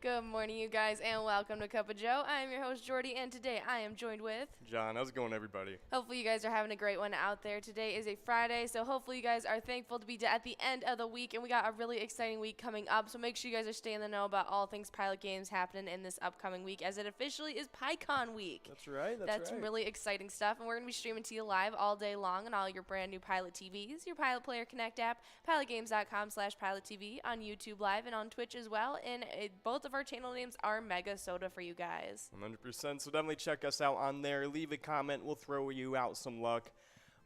Good morning, you guys, and welcome to Cup of Joe. I am your host, Jordy, and today I am joined with John. How's it going, everybody? Hopefully you guys are having a great one out there. Today is a Friday, so hopefully you guys are thankful to be at the end of the week, and we got a really exciting week coming up, so make sure you guys are staying in the know about all things Pilot Games happening in this upcoming week, as it officially is PyCon week. That's right. That's really exciting stuff, and we're going to be streaming to you live all day long on all your brand new Pilot TVs, your Pilot Player Connect app, pilotgames.com/PilotTV, on YouTube Live, and on Twitch as well, and both of our channel names are MegaSota for you guys. 100%. So definitely check us out on there. Leave a comment. We'll throw you out some luck.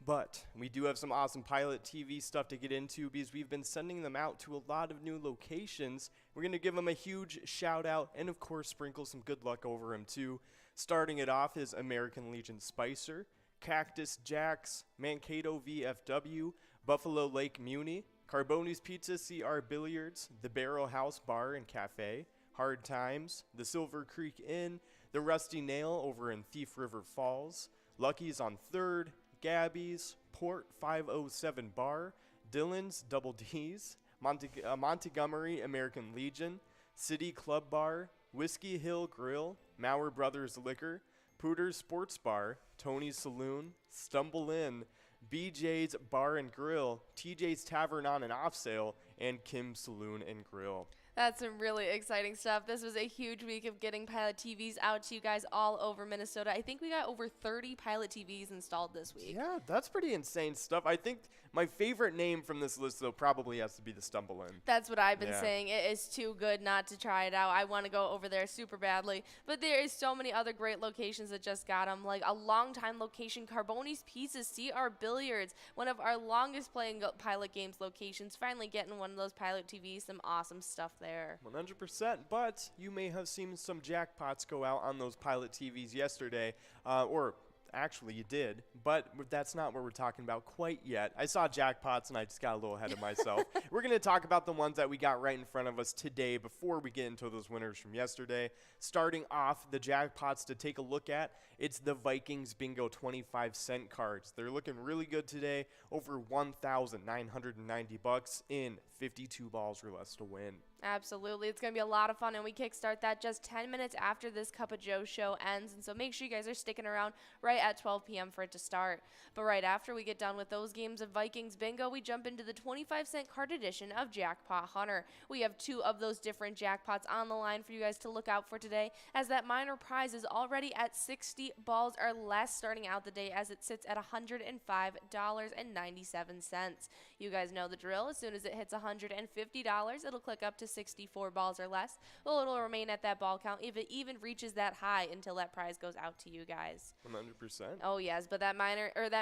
But we do have some awesome Pilot TV stuff to get into because we've been sending them out to a lot of new locations. We're going to give them a huge shout out and, of course, sprinkle some good luck over them, too. Starting it off is American Legion Spicer, Cactus Jacks, Mankato VFW, Buffalo Lake Muni, Carboni's Pizza CR Billiards, The Barrel House Bar and Cafe, Hard Times, the Silver Creek Inn, the Rusty Nail over in Thief River Falls, Lucky's on 3rd, Gabby's, Port 507 Bar, Dylan's Double D's, Montgomery American Legion, City Club Bar, Whiskey Hill Grill, Maurer Brothers Liquor, Pooter's Sports Bar, Tony's Saloon, Stumble Inn, BJ's Bar and Grill, TJ's Tavern on and Off Sale, and Kim's Saloon and Grill. That's some really exciting stuff. This was a huge week of getting Pilot TVs out to you guys all over Minnesota. I think we got over 30 Pilot TVs installed this week. Yeah, that's pretty insane stuff. I think my favorite name from this list, though, probably has to be the Stumble In. That's what I've been saying. It is too good not to try it out. I want to go over there super badly. But there is so many other great locations that just got them. Like a long-time location, Carboni's Pizza CR Billiards, one of our longest playing Pilot Games locations. Finally getting one of those Pilot TVs. Some awesome stuff there. 100%, but you may have seen some jackpots go out on those Pilot TVs yesterday, or actually you did, but that's not what we're talking about quite yet. I saw jackpots and I just got a little ahead of myself. We're going to talk about the ones that we got right in front of us today before we get into those winners from yesterday. Starting off, the jackpots to take a look at, it's the Vikings Bingo 25-cent cards. They're looking really good today, over 1,990 bucks in 52 balls or less to win. Absolutely. It's going to be a lot of fun, and we kickstart that just 10 minutes after this Cup of Joe show ends, and so make sure you guys are sticking around right at 12 p.m. for it to start. But right after we get done with those games of Vikings Bingo, we jump into the 25-cent card edition of Jackpot Hunter. We have two of those different jackpots on the line for you guys to look out for today, as that minor prize is already at 60 balls or less starting out the day, as it sits at $105.97. You guys know the drill. As soon as it hits $150, it'll click up to 64 balls or less. Well, it'll remain at that ball count if it even reaches that high until that prize goes out to you guys. 100%. Oh yes, but that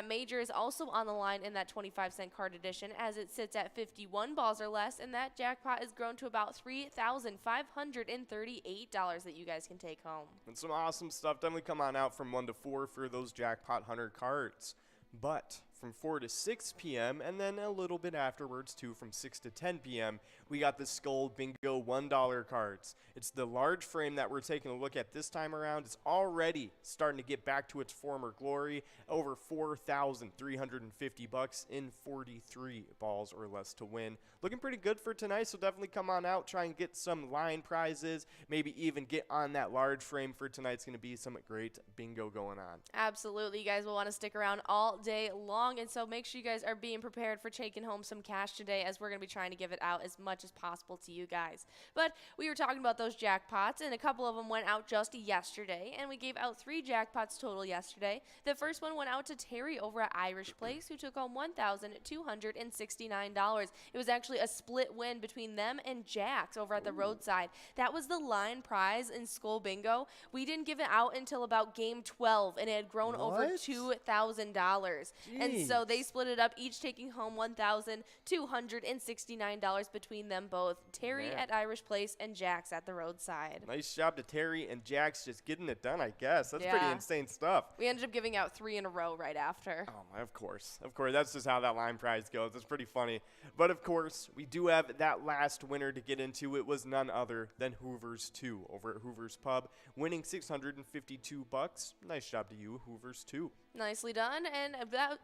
major is also on the line in that 25-cent card edition, as it sits at 51 balls or less, and that jackpot has grown to about $3,538 that you guys can take home. And some awesome stuff. Definitely come on out from 1 to 4 for those Jackpot Hunter cards. But from 4 to 6 p.m., and then a little bit afterwards, too, from 6 to 10 p.m., we got the Skull Bingo $1 cards. It's the large frame that we're taking a look at this time around. It's already starting to get back to its former glory, over 4,350 bucks in 43 balls or less to win. Looking pretty good for tonight, so definitely come on out, try and get some line prizes, maybe even get on that large frame for tonight. It's going to be some great bingo going on. Absolutely. You guys will want to stick around all day long, and so make sure you guys are being prepared for taking home some cash today, as we're going to be trying to give it out as much as possible to you guys. But we were talking about those jackpots, and a couple of them went out just yesterday, and we gave out 3 jackpots total yesterday. The first one went out to Terry over at Irish Place, who took home $1,269. It was actually a split win between them and Jax over at the roadside. That was the line prize in Skull Bingo. We didn't give it out until about game 12, and it had grown over $2,000. And so they split it up, each taking home $1,269 between them both. Terry at Irish Place and Jax at the roadside. Nice job to Terry and Jax just getting it done, I guess. That's pretty insane stuff. We ended up giving out 3 in a row right after. Oh, of course. Of course. That's just how that line prize goes. It's pretty funny. But, of course, we do have that last winner to get into. It was none other than Hoover's 2 over at Hoover's Pub, winning $652. Nice job to you, Hoover's 2. Nicely done. And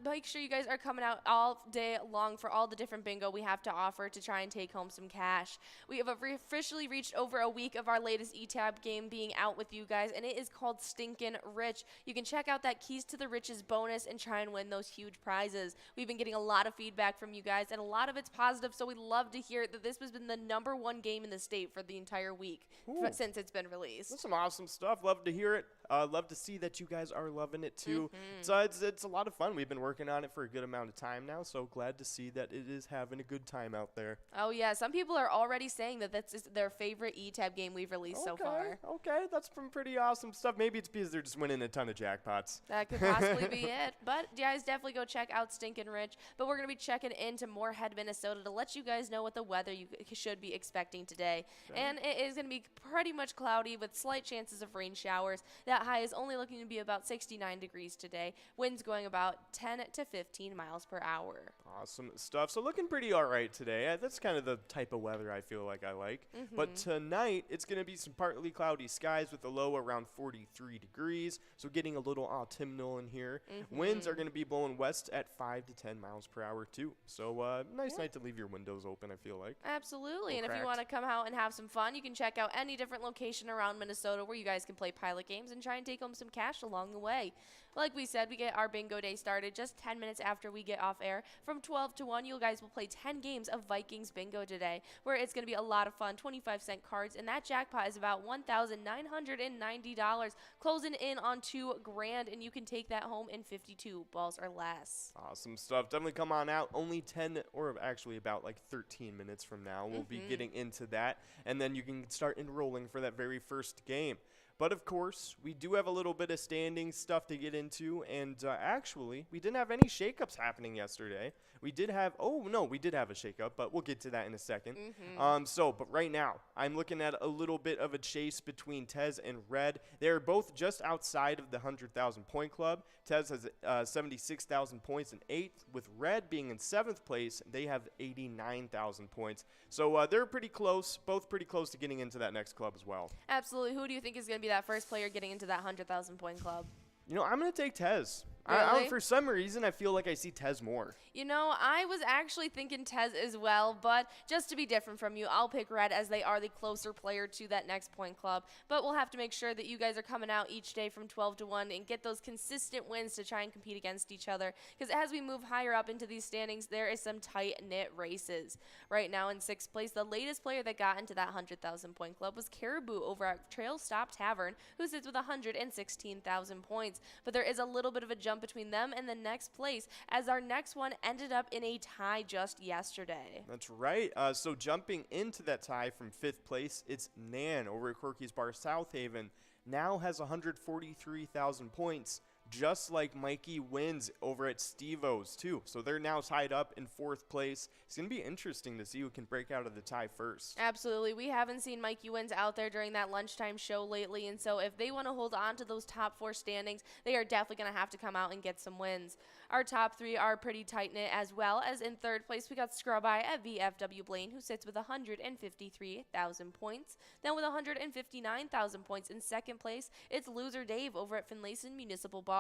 make sure you guys are coming out all day long for all the different bingo we have to offer to try and take home some cash. We have officially reached over a week of our latest eTab game being out with you guys, and it is called Stinkin' Rich. You can check out that Keys to the Riches bonus and try and win those huge prizes. We've been getting a lot of feedback from you guys, and a lot of it's positive, so we love to hear that this has been the #1 game in the state for the entire week since it's been released. That's some awesome stuff. Love to hear it. Love to see that you guys are loving it too. So it's a lot of fun. We've been working on it for a good amount of time now, so glad to see that it is having a good time out there. Oh yeah, some people are already saying that that's their favorite eTab game we've released so far. Okay, that's some pretty awesome stuff. Maybe it's because they're just winning a ton of jackpots. That could possibly be it. But guys, definitely go check out Stinkin' Rich. But we're going to be checking into Moorhead, Minnesota to let you guys know what the weather you should be expecting today. Okay. And it is going to be pretty much cloudy with slight chances of rain showers. That high is only looking to be about 69 degrees today. Winds going about 10 to 15 miles per hour. Awesome stuff. So looking pretty all right today. That's kind of the type of weather I feel like I like. But tonight, it's going to be some partly cloudy skies with a low around 43 degrees. So getting a little autumnal in here. Winds are going to be blowing west at 5 to 10 miles per hour too. So nice night to leave your windows open, I feel like. Absolutely. And if you want to come out and have some fun, you can check out any different location around Minnesota where you guys can play pilot games and try and take home some cash along the way. Like we said, we get our bingo day started just 10 minutes after we get off air. From 12 to 1, you guys will play 10 games of Vikings bingo today, where it's going to be a lot of fun, 25-cent cards, and that jackpot is about $1,990, closing in on $2,000, and you can take that home in 52 balls or less. Awesome stuff. Definitely come on out. Only 10, or actually about like 13 minutes from now, we'll be getting into that, and then you can start enrolling for that very first game. But, of course, we do have a little bit of standing stuff to get into, and actually, we didn't have any shakeups happening yesterday. We did have a shakeup, but we'll get to that in a second. But right now, I'm looking at a little bit of a chase between Tez and Red. They're both just outside of the 100,000 point club. Tez has 76,000 points in 8th, with Red being in 7th place. They have 89,000 points. So they're pretty close, both pretty close to getting into that next club as well. Absolutely. Who do you think is going to be that first player getting into that 100,000 point club? You know, I'm going to take Tez. Really? For some reason, I feel like I see Tez more. You know, I was actually thinking Tez as well, but just to be different from you, I'll pick Red as they are the closer player to that next point club. But we'll have to make sure that you guys are coming out each day from 12 to 1 and get those consistent wins to try and compete against each other. Because as we move higher up into these standings, there is some tight-knit races. Right now in 6th place, the latest player that got into that 100,000 point club was Caribou over at Trail Stop Tavern, who sits with 116,000 points. But there is a little bit of a jump between them and the next place, as our next one ended up in a tie just yesterday. That's right. So jumping into that tie from 5th place, it's Nan over at Corky's Bar South Haven. Now has 143,000 points, just like Mikey Wins over at Steve-O's too. So they're now tied up in 4th place. It's going to be interesting to see who can break out of the tie first. Absolutely. We haven't seen Mikey Wins out there during that lunchtime show lately, and so if they want to hold on to those top 4 standings, they are definitely going to have to come out and get some wins. Our top 3 are pretty tight-knit as well, as in 3rd place we got Scrub Eye at VFW Blaine, who sits with 153,000 points. Then with 159,000 points in 2nd place, it's Loser Dave over at Finlayson Municipal Bar.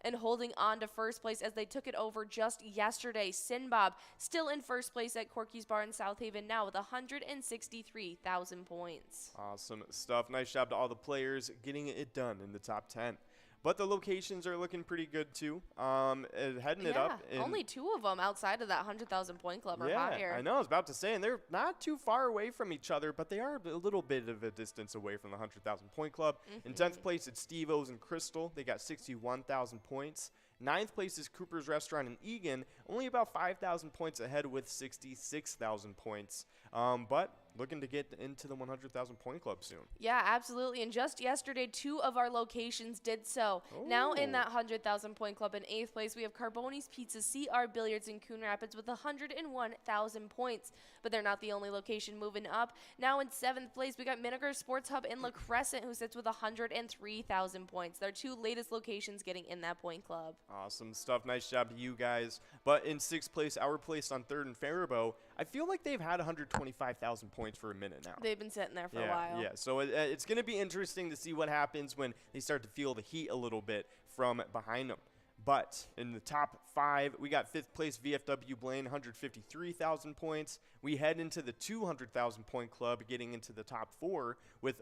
And holding on to 1st place as they took it over just yesterday, Sin Bob, still in 1st place at Corky's Bar in South Haven now with 163,000 points. Awesome stuff. Nice job to all the players getting it done in the top 10. But the locations are looking pretty good too. Heading it up. Only 2 of them outside of that 100,000 point club are higher. I know. I was about to say, and they're not too far away from each other, but they are a little bit of a distance away from the 100,000 point club. In 10th place, it's Steve-O's and Crystal. They got 61,000 points. 9th place is Cooper's Restaurant in Egan, only about 5,000 points ahead with 66,000 points. But looking to get into the 100,000 point club soon. Yeah, absolutely. And just yesterday, 2 of our locations did so. Now in that 100,000 point club in 8th place, we have Carboni's Pizza, CR Billiards in Coon Rapids with 101,000 points. But they're not the only location moving up. Now in 7th place, we got Miniger Sports Hub in La Crescent, who sits with 103,000 points. Their 2 latest locations getting in that point club. Awesome stuff. Nice job to you guys. But in 6th place, our place on 3rd and Faribault, I feel like they've had 125,000 points for a minute now. They've been sitting there for a while. Yeah, so it's going to be interesting to see what happens when they start to feel the heat a little bit from behind them. But in the top 5, we got 5th place VFW Blaine, 153,000 points. We head into the 200,000 point club, getting into the top 4 with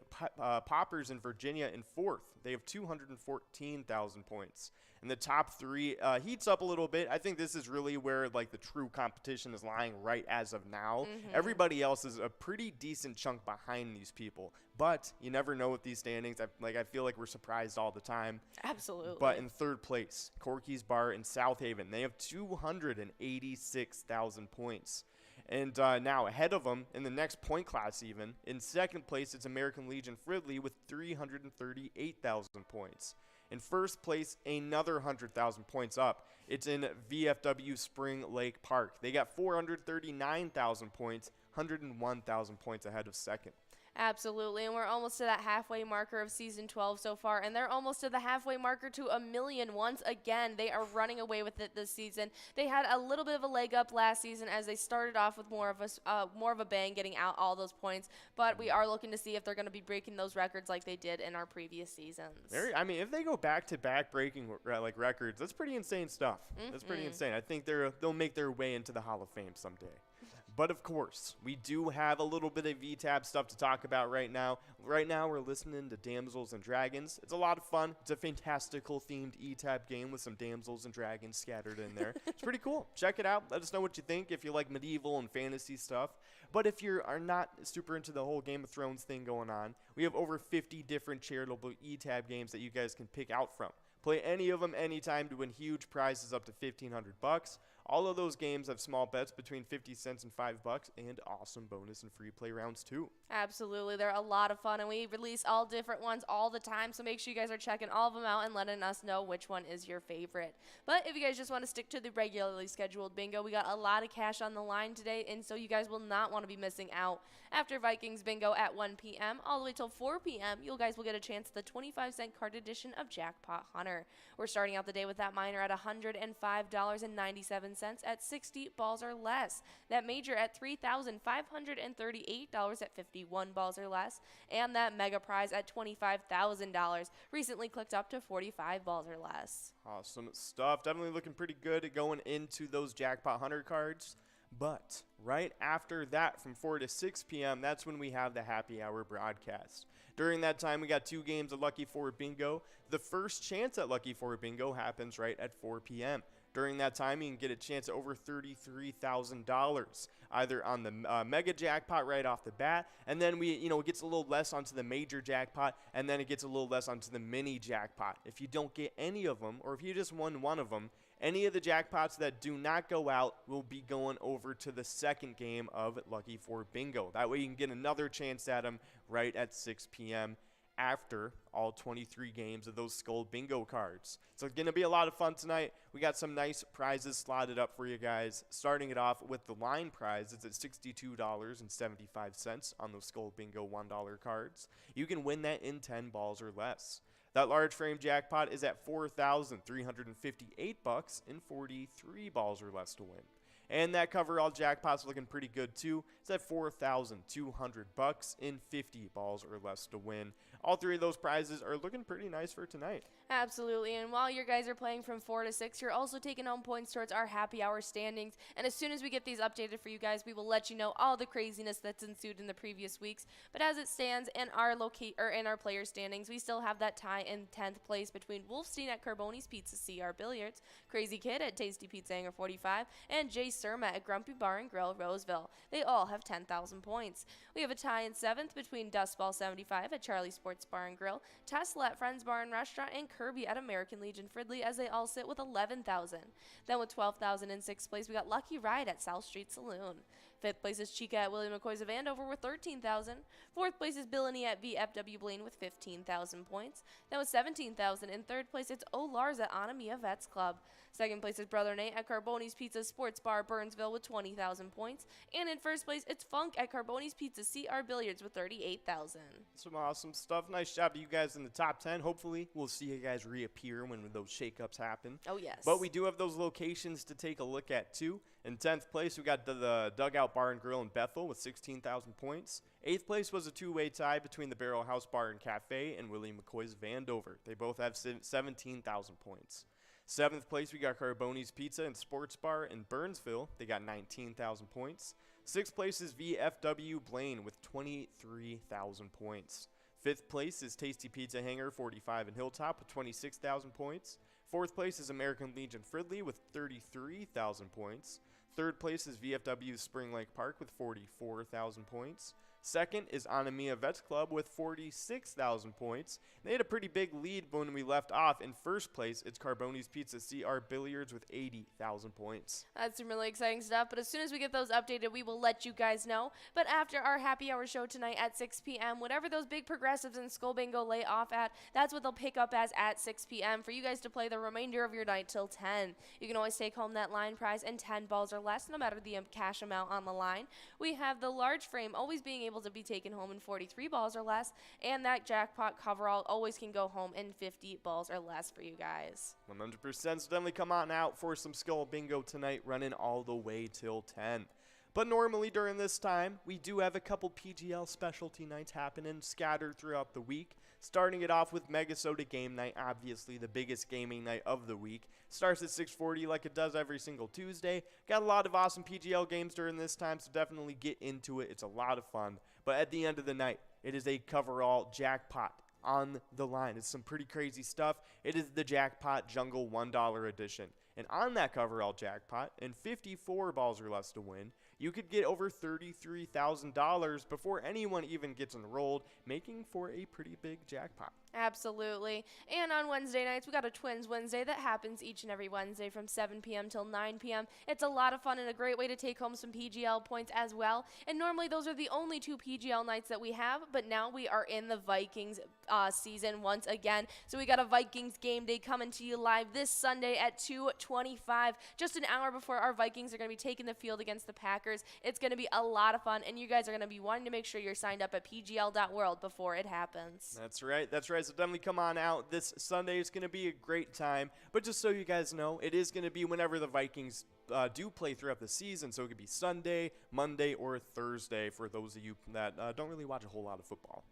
Poppers in Virginia in 4th. They have 214,000 points. And the top 3 heats up a little bit. I think this is really where like the true competition is lying right as of now. Everybody else is a pretty decent chunk behind these people. But you never know with these standings. I feel like we're surprised all the time. Absolutely. But in 3rd place, Corky's Bar in South Haven. They have 286,000 points. And now ahead of them in the next point class even, in 2nd place, it's American Legion Fridley with 338,000 points. In 1st place, another 100,000 points up. It's in VFW Spring Lake Park. They got 439,000 points, 101,000 points ahead of 2nd. Absolutely, and we're almost to that halfway marker of Season 12 so far, and they're almost to the halfway marker to 1 million once again. They are running away with it this season. They had a little bit of a leg up last season as they started off with more of a bang, getting out all those points, but we are looking to see if they're going to be breaking those records like they did in our previous seasons. If they go back-to-back breaking records, that's pretty insane stuff. That's pretty insane. I think they'll make their way into the Hall of Fame someday. But of course, we do have a little bit of VTAB stuff to talk about right now. Right now, we're listening to Damsels and Dragons. It's a lot of fun. It's a fantastical themed ETAB game with some damsels and dragons scattered in there. It's pretty cool. Check it out. Let us know what you think if you like medieval and fantasy stuff. But if you are not super into the whole Game of Thrones thing going on, we have over 50 different charitable ETAB games that you guys can pick out from. Play any of them anytime to win huge prizes up to $1,500. All of those games have small bets between 50 cents and $5 and awesome bonus and free play rounds too. Absolutely. They're a lot of fun, and we release all different ones all the time, so make sure you guys are checking all of them out and letting us know which one is your favorite. But if you guys just want to stick to the regularly scheduled bingo, we got a lot of cash on the line today, and so you guys will not want to be missing out. After Vikings bingo at 1 p.m. all the way till 4 p.m., you guys will get a chance at the 25-cent card edition of Jackpot Hunter. We're starting out the day with that minor at $105.97 at 60 balls or less. That major at $3,538 at 51 balls or less. And that mega prize at $25,000. Recently clicked up to 45 balls or less. Awesome stuff. Definitely looking pretty good at going into those Jackpot Hunter cards. But right after that, from 4 to 6 p.m., that's when we have the happy hour broadcast. During that time, we got 2 games of Lucky 4 Bingo. The first chance at Lucky 4 Bingo happens right at 4 p.m. During that time, you can get a chance at over $33,000, either on the mega jackpot right off the bat, and then it gets a little less onto the major jackpot, and then it gets a little less onto the mini jackpot. If you don't get any of them, or if you just won one of them, any of the jackpots that do not go out will be going over to the second game of Lucky 4 Bingo. That way you can get another chance at them right at 6 p.m. after all 23 games of those Skull Bingo cards. So it's going to be a lot of fun tonight. We got some nice prizes slotted up for you guys. Starting it off with the line prize, it's at $62.75 on those Skull Bingo $1 cards. You can win that in 10 balls or less. That large frame jackpot is at $4,358 in 43 balls or less to win. And that coverall jackpot's looking pretty good too. It's at $4,200 in 50 balls or less to win. All 3 of those prizes are looking pretty nice for tonight. Absolutely, and while your guys are playing from 4 to 6, you're also taking home points towards our happy hour standings. And as soon as we get these updated for you guys, we will let you know all the craziness that's ensued in the previous weeks. But as it stands in our in our player standings, we still have that tie in 10th place between Wolfstein at Carboni's Pizza CR Billiards, Crazy Kid at Tasty Pizza Hanger 45, and Jay Surma at Grumpy Bar and Grill Roseville. They all have 10,000 points. We have a tie in 7th between Dustball 75 at Charlie Sports Bar and Grill, Tesla at Friends Bar and Restaurant, and Kirby at American Legion Fridley, as they all sit with 11,000. Then with 12,000 in 6th place, we got Lucky Ride at South Street Saloon. 5th place is Chica at William McCoy's of Andover with 13,000. 4th place is Billany at VFW Blaine with 15,000 points. Then with 17,000 in 3rd place, it's O. Lars at Anamia Vets Club. 2nd place is Brother Nate at Carboni's Pizza Sports Bar Burnsville with 20,000 points. And in 1st place, it's Funk at Carboni's Pizza CR Billiards with 38,000. Some awesome stuff. Nice job to you guys in the top 10. Hopefully, we'll see you guys reappear when those shakeups happen. Oh, yes. But we do have those locations to take a look at, too. In 10th place, we got the Dugout Bar and Grill in Bethel with 16,000 points. 8th place was a 2-way tie between the Barrel House Bar and Cafe and William McCoy's of Andover. They both have 17,000 points. 7th place, we got Carboni's Pizza and Sports Bar in Burnsville. They got 19,000 points. 6th place is VFW Blaine with 23,000 points. 5th place is Tasty Pizza Hanger 45 in Hilltop with 26,000 points. 4th place is American Legion Fridley with 33,000 points. 3rd place is VFW Spring Lake Park with 44,000 points. 2nd is Anamia Vets Club with 46,000 points. They had a pretty big lead when we left off. In 1st place, it's Carboni's Pizza CR Billiards with 80,000 points. That's some really exciting stuff, but as soon as we get those updated, we will let you guys know. But after our happy hour show tonight at 6 p.m., whatever those big progressives in Skull Bingo lay off at, that's what they'll pick up as at 6 p.m. for you guys to play the remainder of your night till 10. You can always take home that line prize and 10 balls or less, no matter the cash amount on the line. We have the large frame always being able to be taken home in 43 balls or less, and that jackpot coverall always can go home in 50 balls or less for you guys. 100%, so definitely come on out for some Skull Bingo tonight, running all the way till 10. But normally during this time, we do have a couple PGL specialty nights happening scattered throughout the week. Starting it off with MegaSota Game Night, obviously the biggest gaming night of the week. Starts at 6:40 like it does every single Tuesday. Got a lot of awesome PGL games during this time, so definitely get into it. It's a lot of fun. But at the end of the night, it is a coverall jackpot on the line. It's some pretty crazy stuff. It is the Jackpot Jungle $1 edition. And on that coverall jackpot, and 54 balls or less to win, you could get over $33,000 before anyone even gets enrolled, making for a pretty big jackpot. Absolutely. And on Wednesday nights, we got a Twins Wednesday that happens each and every Wednesday from 7 p.m. till 9 p.m. It's a lot of fun and a great way to take home some PGL points as well. And normally those are the only 2 PGL nights that we have, but now we are in the Vikings season once again. So we got a Vikings game day coming to you live this Sunday at 2:25, just an hour before our Vikings are going to be taking the field against the Packers. It's going to be a lot of fun, and you guys are going to be wanting to make sure you're signed up at pgl.world before it happens. That's right. So definitely come on out this Sunday. It's going to be a great time. But just so you guys know, it is going to be whenever the Vikings do play throughout the season. So it could be Sunday, Monday, or Thursday for those of you that don't really watch a whole lot of football.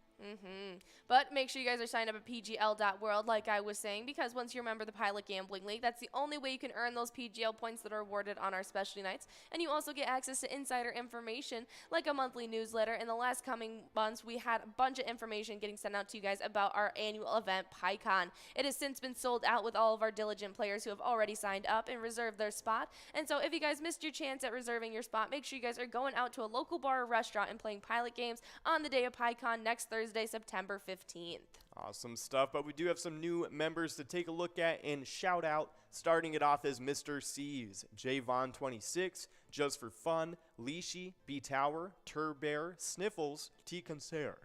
But make sure you guys are signed up at pgl.world, like I was saying, because once you're a member of the Pilot Gambling League, that's the only way you can earn those PGL points that are awarded on our specialty nights. And you also get access to insider information, like a monthly newsletter. In the last coming months, we had a bunch of information getting sent out to you guys about our annual event, PyCon. It has since been sold out with all of our diligent players who have already signed up and reserved their spot. And so if you guys missed your chance at reserving your spot, make sure you guys are going out to a local bar or restaurant and playing Pilot games on the day of PyCon next Thursday, September 15th. Awesome stuff, but we do have some new members to take a look at and shout out. Starting it off as Mr. C's, Javon26, Just for Fun, Leashy, B Tower, Turbear, Sniffles, T Concert,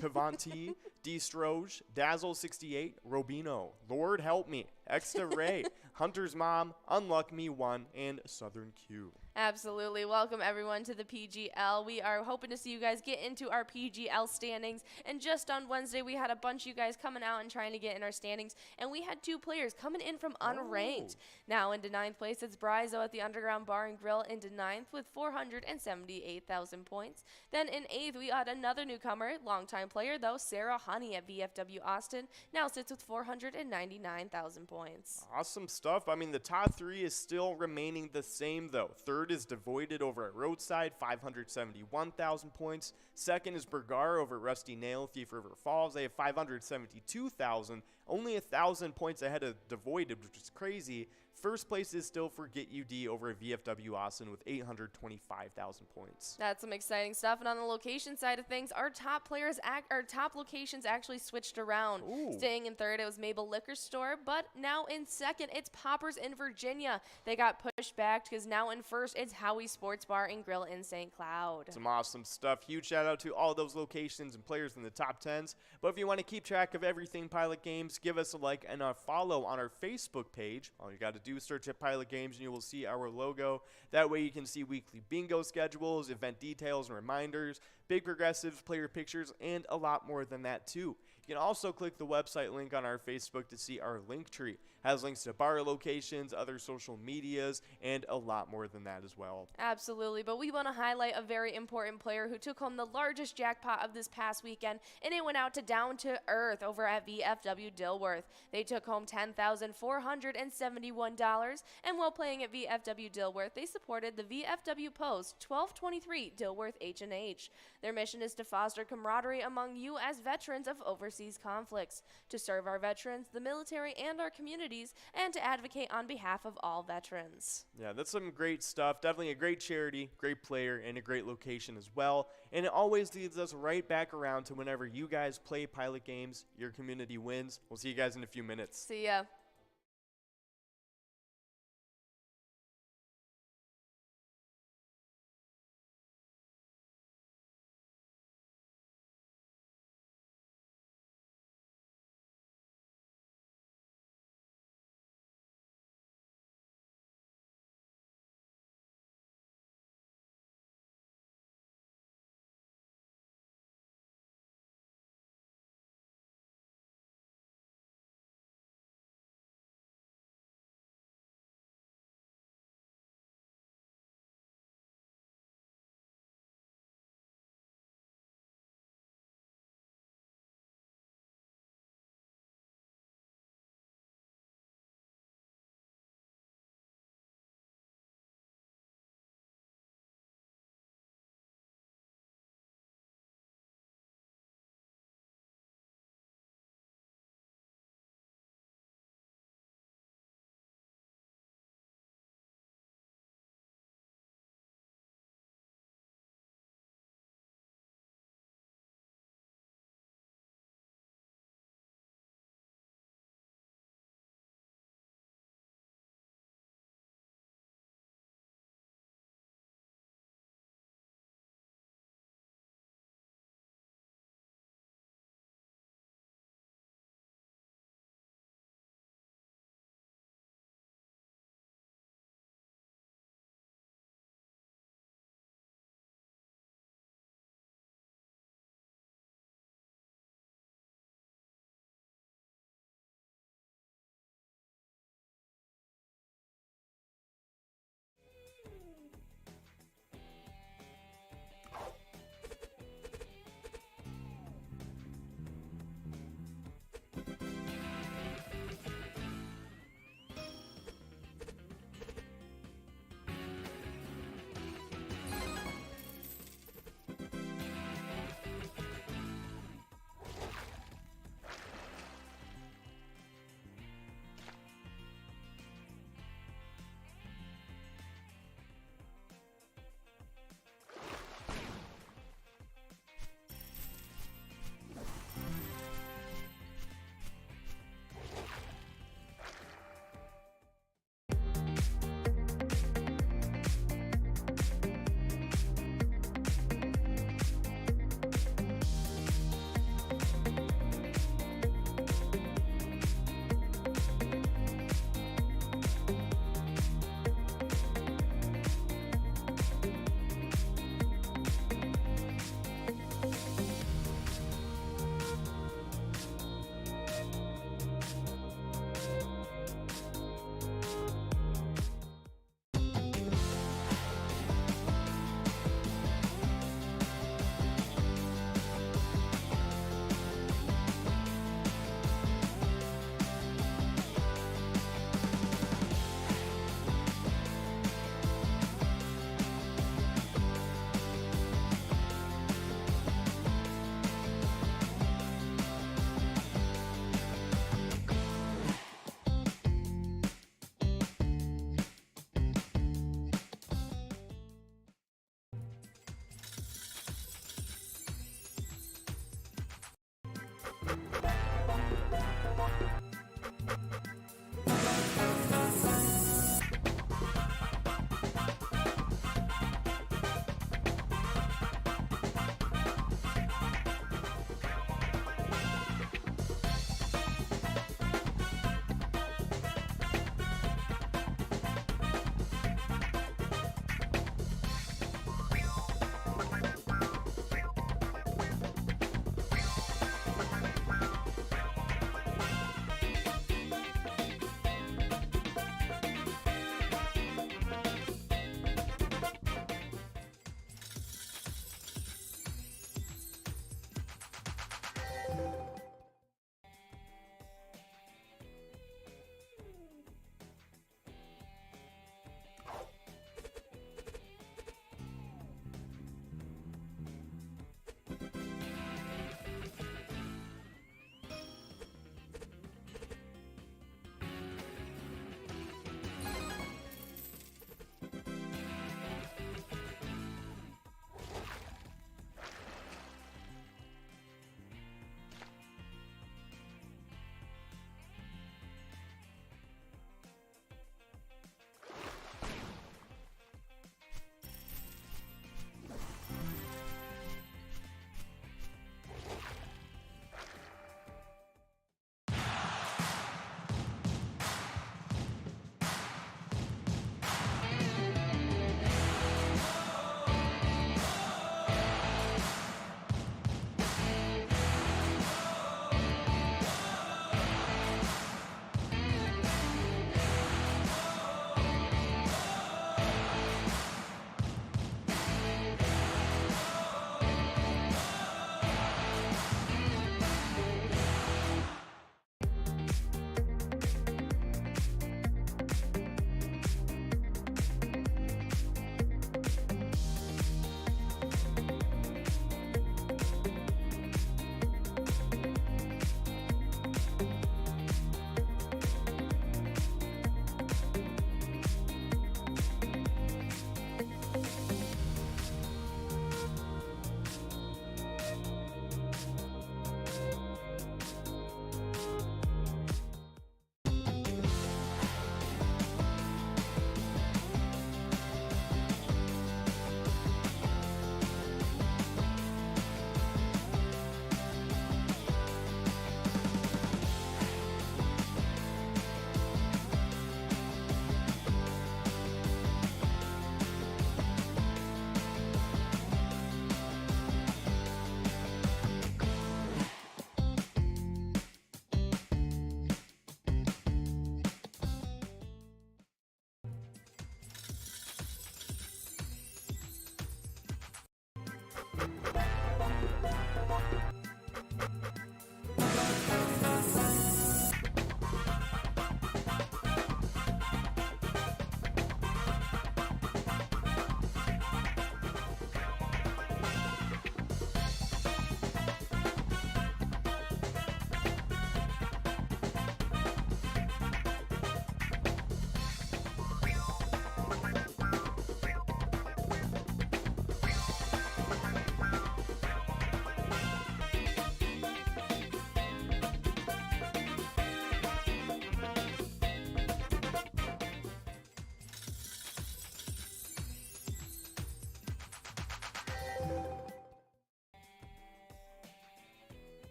Pavanti, D Stroge, Dazzle68, Robino, Lord Help Me, Extra Ray, Hunter's Mom, Unluck Me 1, and Southern Q. Absolutely. Welcome, everyone, to the PGL. We are hoping to see you guys get into our PGL standings. And just on Wednesday, we had a bunch of you guys coming out and trying to get in our standings. And we had 2 players coming in from unranked. Now into 9th place, it's Bryzo at the Underground Bar and Grill into 9th with 478,000 points. Then in 8th, we got another newcomer, longtime player, though, Sarah Honey at VFW Austin. Now sits with 499,000 points. Awesome stuff. I mean, the top 3 is still remaining the same, though. 3rd is Devoided over at Roadside, 571,000 points. 2nd is Bergar over at Rusty Nail, Thief River Falls. They have 572,000, only 1,000 points ahead of Devoided, which is crazy. 1st place is still Forget UD over at VFW Austin with 825,000 points. That's some exciting stuff. And on the location side of things, our top locations actually switched around. Staying in 3rd, it was Mabel Liquor Store, but now in 2nd, it's Poppers in Virginia. They got pushed back because now in 1st, it's Howie Sports Bar and Grill in St. Cloud. Some awesome stuff. Huge shout out to all those locations and players in the top 10s. But if you want to keep track of everything Pilot Games, give us a like and a follow on our Facebook page. All you got to do is search at Pilot Games and you will see our logo. That way you can see weekly bingo schedules, event details and reminders, big progressives, player pictures, and a lot more than that too. You can also click the website link on our Facebook to see our link tree. It has links to bar locations, other social medias, and a lot more than that as well. Absolutely, but we want to highlight a very important player who took home the largest jackpot of this past weekend, and it went out to Down to Earth over at VFW Dilworth. They took home $10,471, and while playing at VFW Dilworth, they supported the VFW Post 1223 Dilworth H&H. Their mission is to foster camaraderie among you as veterans of overseas conflicts, to serve our veterans, the military, and our communities, and to advocate on behalf of all veterans. Yeah, that's some great stuff. Definitely a great charity, great player, and a great location as well. And it always leads us right back around to whenever you guys play pilot games, your community wins. We'll see you guys in a few minutes. See ya.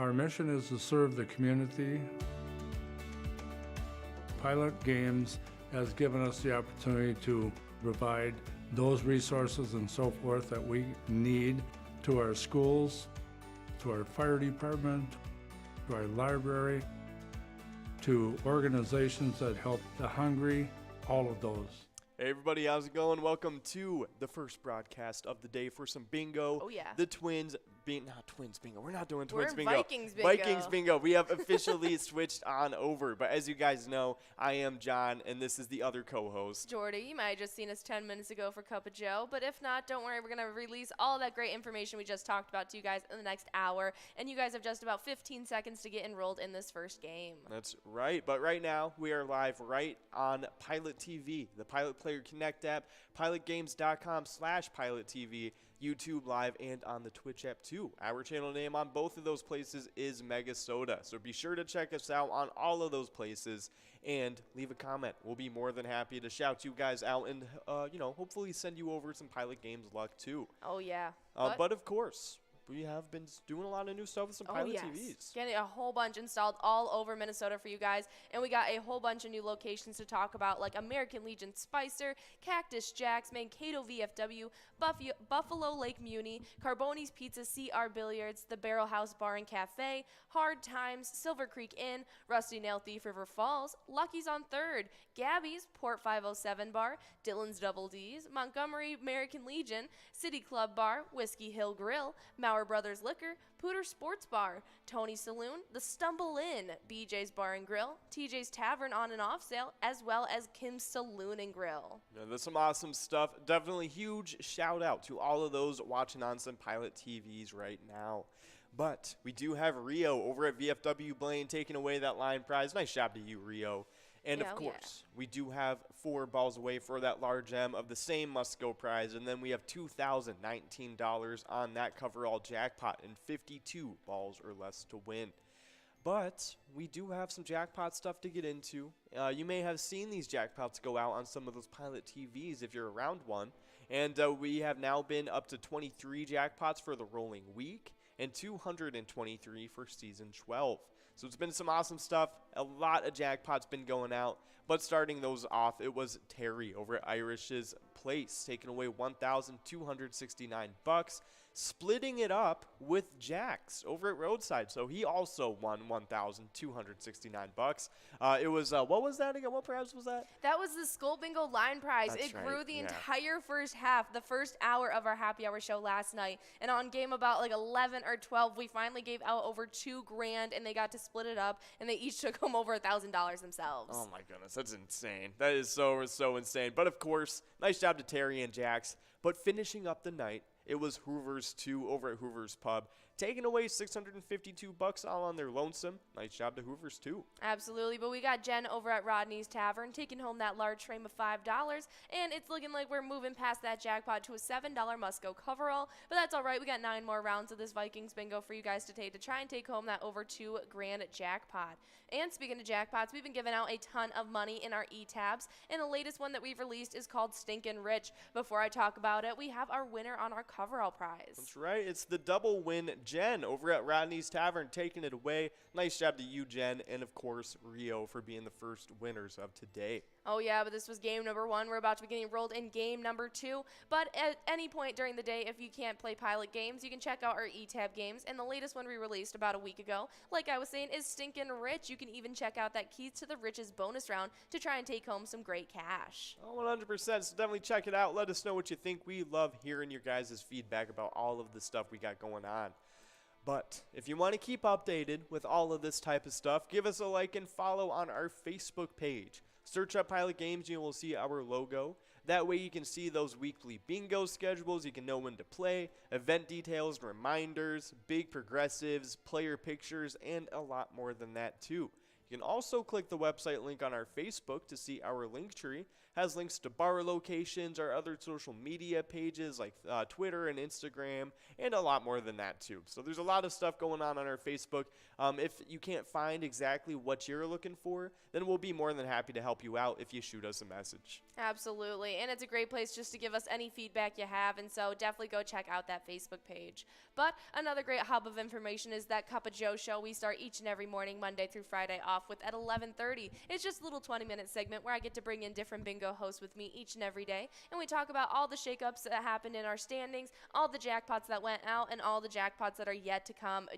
Our mission is to serve the community. Pilot Games has given us the opportunity to provide those resources and so forth that we need to our schools, to our fire department, to our library, to organizations that help the hungry, all of those. Hey everybody, how's it going? Welcome to the first broadcast of the day for some bingo. Oh, yeah. The Twins not Twins bingo. We're not doing Twins We're bingo. Vikings bingo. Vikings bingo. We have officially switched on over. But as you guys know, I am John, and this is the other co-host. Jordy, you might have just seen us 10 minutes ago for Cup of Joe, but if not, don't worry. We're going to release all that great information we just talked about to you guys in the next hour, and you guys have just about 15 seconds to get enrolled in this first game. That's right. But right now, we are live right on Pilot TV, the Pilot Player Connect app, pilotgames.com/PilotTV, YouTube Live, and on the Twitch app too. Our channel name on both of those places is MegaSota. So be sure to check us out on all of those places and leave a comment. We'll be more than happy to shout you guys out and, hopefully send you over some Pilot Games luck too. Oh, yeah. But of course, we have been doing a lot of new stuff with some Pilot TVs. Getting a whole bunch installed all over Minnesota for you guys. And we got a whole bunch of new locations to talk about, like American Legion Spicer, Cactus Jack's, Mankato VFW, Buffalo Lake Muni, Carboni's Pizza, CR Billiards, the Barrel House Bar and Cafe, Hard Times, Silver Creek Inn, Rusty Nail Thief River Falls, Lucky's on 3rd, Gabby's Port 507 Bar, Dylan's Double D's, Montgomery American Legion, City Club Bar, Whiskey Hill Grill, Maurer Brothers Liquor, Pooter Sports Bar, Tony's Saloon, The Stumble Inn, BJ's Bar and Grill, TJ's Tavern on and off sale, as well as Kim's Saloon and Grill. Yeah, that's some awesome stuff. Definitely huge shout out to all of those watching on some Pilot TVs right now. But we do have Rio over at VFW Blaine taking away that line prize. Nice job to you, Rio. And of course, we do have 4 balls away for that large M of the same must-go prize. And then we have $2,019 on that coverall jackpot and 52 balls or less to win. But we do have some jackpot stuff to get into. You may have seen these jackpots go out on some of those Pilot TVs if you're around one. And we have now been up to 23 jackpots for the rolling week and 223 for season 12. So it's been some awesome stuff. A lot of jackpots been going out. But starting those off, it was Terry over at Irish's Place, taking away $1,269, splitting it up with Jax over at Roadside. So he also won $1,269. It was, what was that again? What prize was that? That was the Skull Bingo line prize. That's it grew the right, entire first half, the first hour of our happy hour show last night. And on game about like 11 or 12, we finally gave out over $2,000, and they got to split it up, and they each took home over $1,000 themselves. Oh my goodness, that's insane. That is so insane. But of course, nice job to Terry and Jax. But finishing up the night, it was Hoover's 2 over at Hoover's Pub, taking away $652 all on their lonesome. Nice job to Hoover's 2. Absolutely, but we got Jen over at Rodney's Tavern taking home that large frame of $5, and it's looking like we're moving past that jackpot to a $7 must-go coverall, but that's all right. We got 9 more rounds of this Vikings bingo for you guys to take to try and take home that over $2,000 jackpot. And speaking of jackpots, we've been giving out a ton of money in our e-tabs, and the latest one that we've released is called Stinkin' Rich. Before I talk about it, we have our winner on our coverall prize. That's right. It's the double win, Jen, over at Rodney's Tavern, taking it away. Nice job to you, Jen, and of course, Rio for being the first winners of today. Oh, yeah, but this was game number 1. We're about to be getting rolled in game number 2. But at any point during the day, if you can't play Pilot Games, you can check out our e-tab games. And the latest one we released about a week ago, like I was saying, is Stinkin' Rich. You can even check out that Keys to the Riches bonus round to try and take home some great cash. Oh, 100%. So definitely check it out. Let us know what you think. We love hearing your guys' feedback about all of the stuff we got going on. But if you want to keep updated with all of this type of stuff, give us a like and follow on our Facebook page. Search up Pilot Games, you will see our logo. That way you can see those weekly bingo schedules. You can know when to play, event details, reminders, big progressives, player pictures, and a lot more than that too. You You can also click the website link on our Facebook to see our link tree. Has links to bar locations, our other social media pages like Twitter and Instagram, and a lot more than that too. So there's a lot of stuff going on our Facebook. If you can't find exactly what you're looking for, then we'll be more than happy to help you out if you shoot us a message. Absolutely. And it's a great place just to give us any feedback you have. And so definitely go check out that Facebook page. But another great hub of information is that Cup of Joe show we start each and every morning, Monday through Friday, off with at 11:30. It's just a little 20-minute segment where I get to bring in different bingo hosts with me each and every day. And we talk about all the shakeups that happened in our standings, all the jackpots that went out, and all the jackpots that are yet to come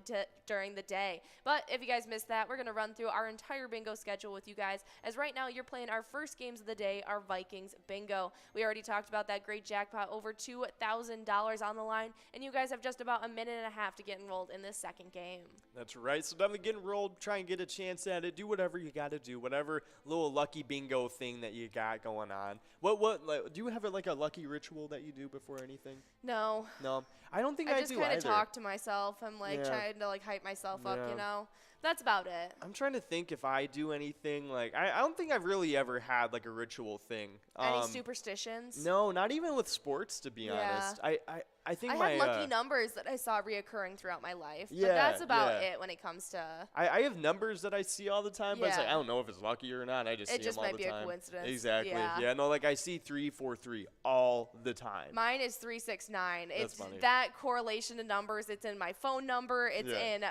during the day. But if you guys missed that, we're going to run through our entire bingo schedule with you guys, as right now you're playing our first games of the day, our Vikings bingo. We already talked about that great jackpot, over $2,000 on the line, and you guys have just about a minute and a half to get enrolled in this second game. That's right. So definitely get enrolled, try and get a chance at it. Do whatever you got to do, whatever little lucky bingo thing that you got going on. What do you have like a lucky ritual that you do before anything? No. I don't think I do either. I just kind of talk to myself. I'm like trying to like hype myself up, you know. That's about it. I'm trying to think if I do anything like I don't think I've really ever had like a ritual thing. Any superstitions? No, not even with sports, to be honest. I think I have lucky numbers that I saw reoccurring throughout my life. Yeah, but that's about it when it comes to. I have numbers that I see all the time, but it's like I don't know if it's lucky or not. I just see them all the time. It just might be a coincidence. Exactly. Yeah. No, like I see 343 all the time. Mine is 369. That's it's funny. That correlation to numbers. It's in my phone number. It's in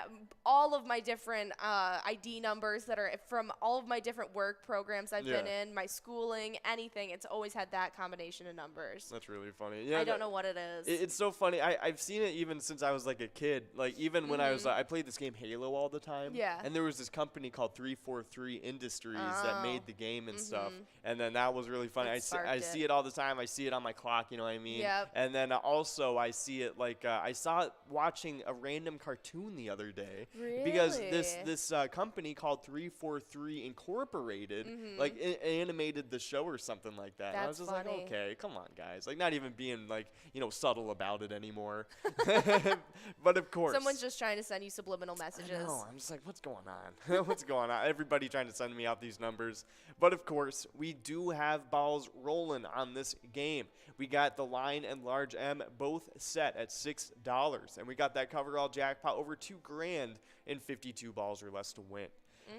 all of my different ID numbers that are from all of my different work programs I've been in, my schooling, anything. It's always had that combination of numbers. That's really funny. Yeah, I don't know what it is. It's so funny. I've seen it even since I was like a kid. Like even when I played this game Halo all the time. Yeah. And there was this company called 343 Industries that made the game and stuff. And then that was really funny. I see it all the time. I see it on my clock. You know what I mean? Yep. And then also I see it like I saw it watching a random cartoon the other day. Really? Because this company called 343 Incorporated like animated the show or something like that. And I was just like, okay, come on, guys. Like not even being like subtle about it anymore. But of course, someone's just trying to send you subliminal messages. I know. I'm just like, what's going on? What's going on? Everybody trying to send me out these numbers. But of course, we do have balls rolling on this game. We got the line and large M both set at $6, and we got that coverall jackpot over $2,000 in 52 balls or less to win.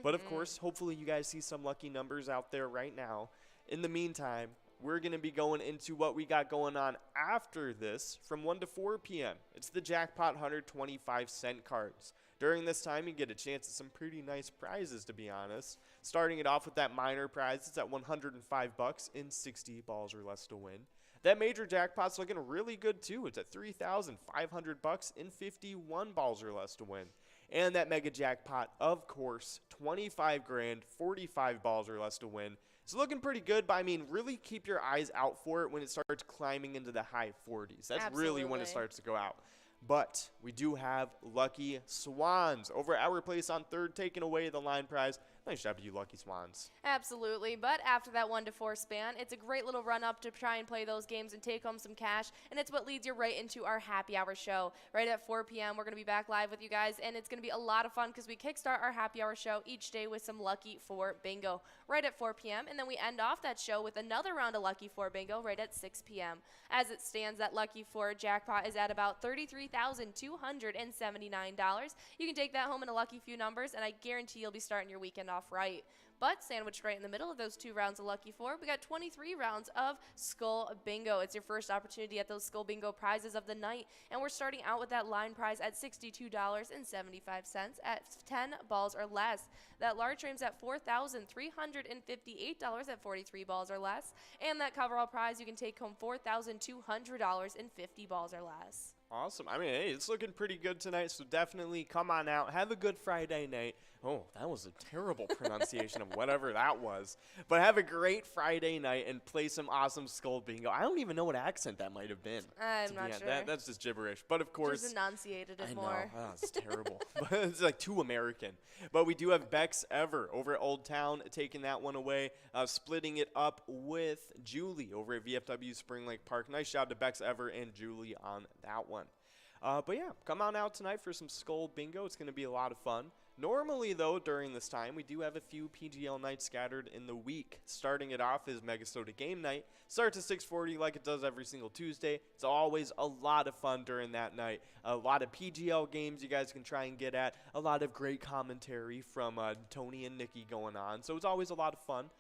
But of course, hopefully you guys see some lucky numbers out there right now. In the meantime, we're going to be going into what we got going on after this from 1 to 4 p.m. It's the jackpot 125 cent cards. During this time, you get a chance at some pretty nice prizes, to be honest. Starting it off with that minor prize, it's at $105 in 60 balls or less to win. That major jackpot's looking really good too. It's at $3,500 in 51 balls or less to win. And that mega jackpot, of course, 25 grand, 45 balls or less to win. It's looking pretty good, but I mean, really keep your eyes out for it when it starts climbing into the high 40s. That's really when it starts to go out. But we do have Lucky Swans over at our place on 3rd, taking away the line prize. Nice job to you, Lucky Swans. Absolutely. But after that 1 to 4 span, it's a great little run up to try and play those games and take home some cash. And it's what leads you right into our happy hour show. Right at 4 p.m., we're going to be back live with you guys. And it's going to be a lot of fun because we kickstart our happy hour show each day with some Lucky 4 bingo right at 4 p.m. And then we end off that show with another round of Lucky 4 bingo right at 6 p.m. As it stands, that Lucky 4 jackpot is at about $33,279. You can take that home in a lucky few numbers, and I guarantee you'll be starting your weekend off right. But sandwiched right in the middle of those 2 rounds of Lucky 4, we got 23 rounds of Skull Bingo. It's your first opportunity at those Skull Bingo prizes of the night, and we're starting out with that line prize at $62.75 at 10 balls or less. That large frame's at $4,358 at 43 balls or less, and that coverall prize you can take home $4,200 in 50 balls or less. Awesome. I mean, hey, it's looking pretty good tonight, so definitely come on out. Have a good Friday night. Oh, that was a terrible pronunciation of whatever that was. But have a great Friday night and play some awesome Skull Bingo. I don't even know what accent that might have been. I'm not sure. That's just gibberish. But of course, just enunciated it more. I know. Oh, it's terrible. But it's like too American. But we do have Bex Ever over at Old Town taking that one away, splitting it up with Julie over at VFW Spring Lake Park. Nice job to Bex Ever and Julie on that one. But yeah, come on out tonight for some Skull Bingo. It's going to be a lot of fun. Normally, though, during this time, we do have a few PGL nights scattered in the week. Starting it off is MegaSota Game Night. Starts at 6:40 like it does every single Tuesday. It's always a lot of fun during that night. A lot of PGL games you guys can try and get at. A lot of great commentary from Tony and Nikki going on. So it's always a lot of fun.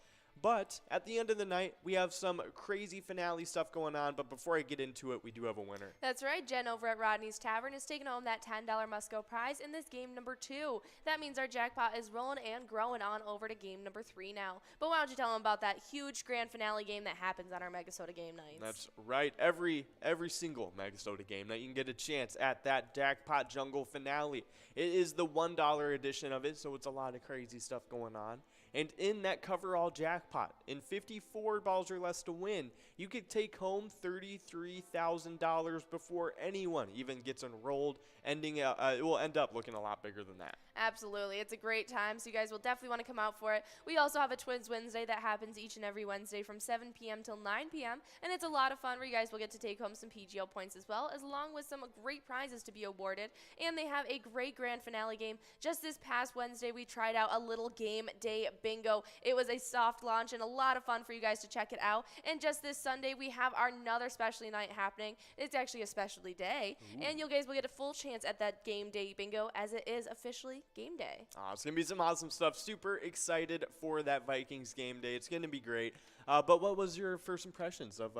But at the end of the night, we have some crazy finale stuff going on. But before I get into it, we do have a winner. That's right. Jen over at Rodney's Tavern is taking home that $10 must-go prize in this game number 2. That means our jackpot is rolling and growing on over to game number 3 now. But why don't you tell them about that huge grand finale game that happens on our MegaSota game nights? That's right. Every single MegaSota game night, you can get a chance at that Jackpot Jungle finale. It is the $1 edition of it, so it's a lot of crazy stuff going on. And in that cover-all jackpot, in 54 balls or less to win, you could take home $33,000 before anyone even gets enrolled. It will end up looking a lot bigger than that. Absolutely. It's a great time, so you guys will definitely want to come out for it. We also have a Twins Wednesday that happens each and every Wednesday from 7 p.m. till 9 p.m., and it's a lot of fun where you guys will get to take home some PGL points as well, as along with some great prizes to be awarded. And they have a great grand finale game. Just this past Wednesday, we tried out a little game day bingo. It was a soft launch and a lot of fun for you guys to check it out. And just this Sunday, we have our another specialty night happening. It's actually a specialty day, and you guys will get a full chance at that game day bingo, as it is officially game day. It's going to be some awesome stuff. Super excited for that Vikings game day. It's going to be great. But what was your first impressions of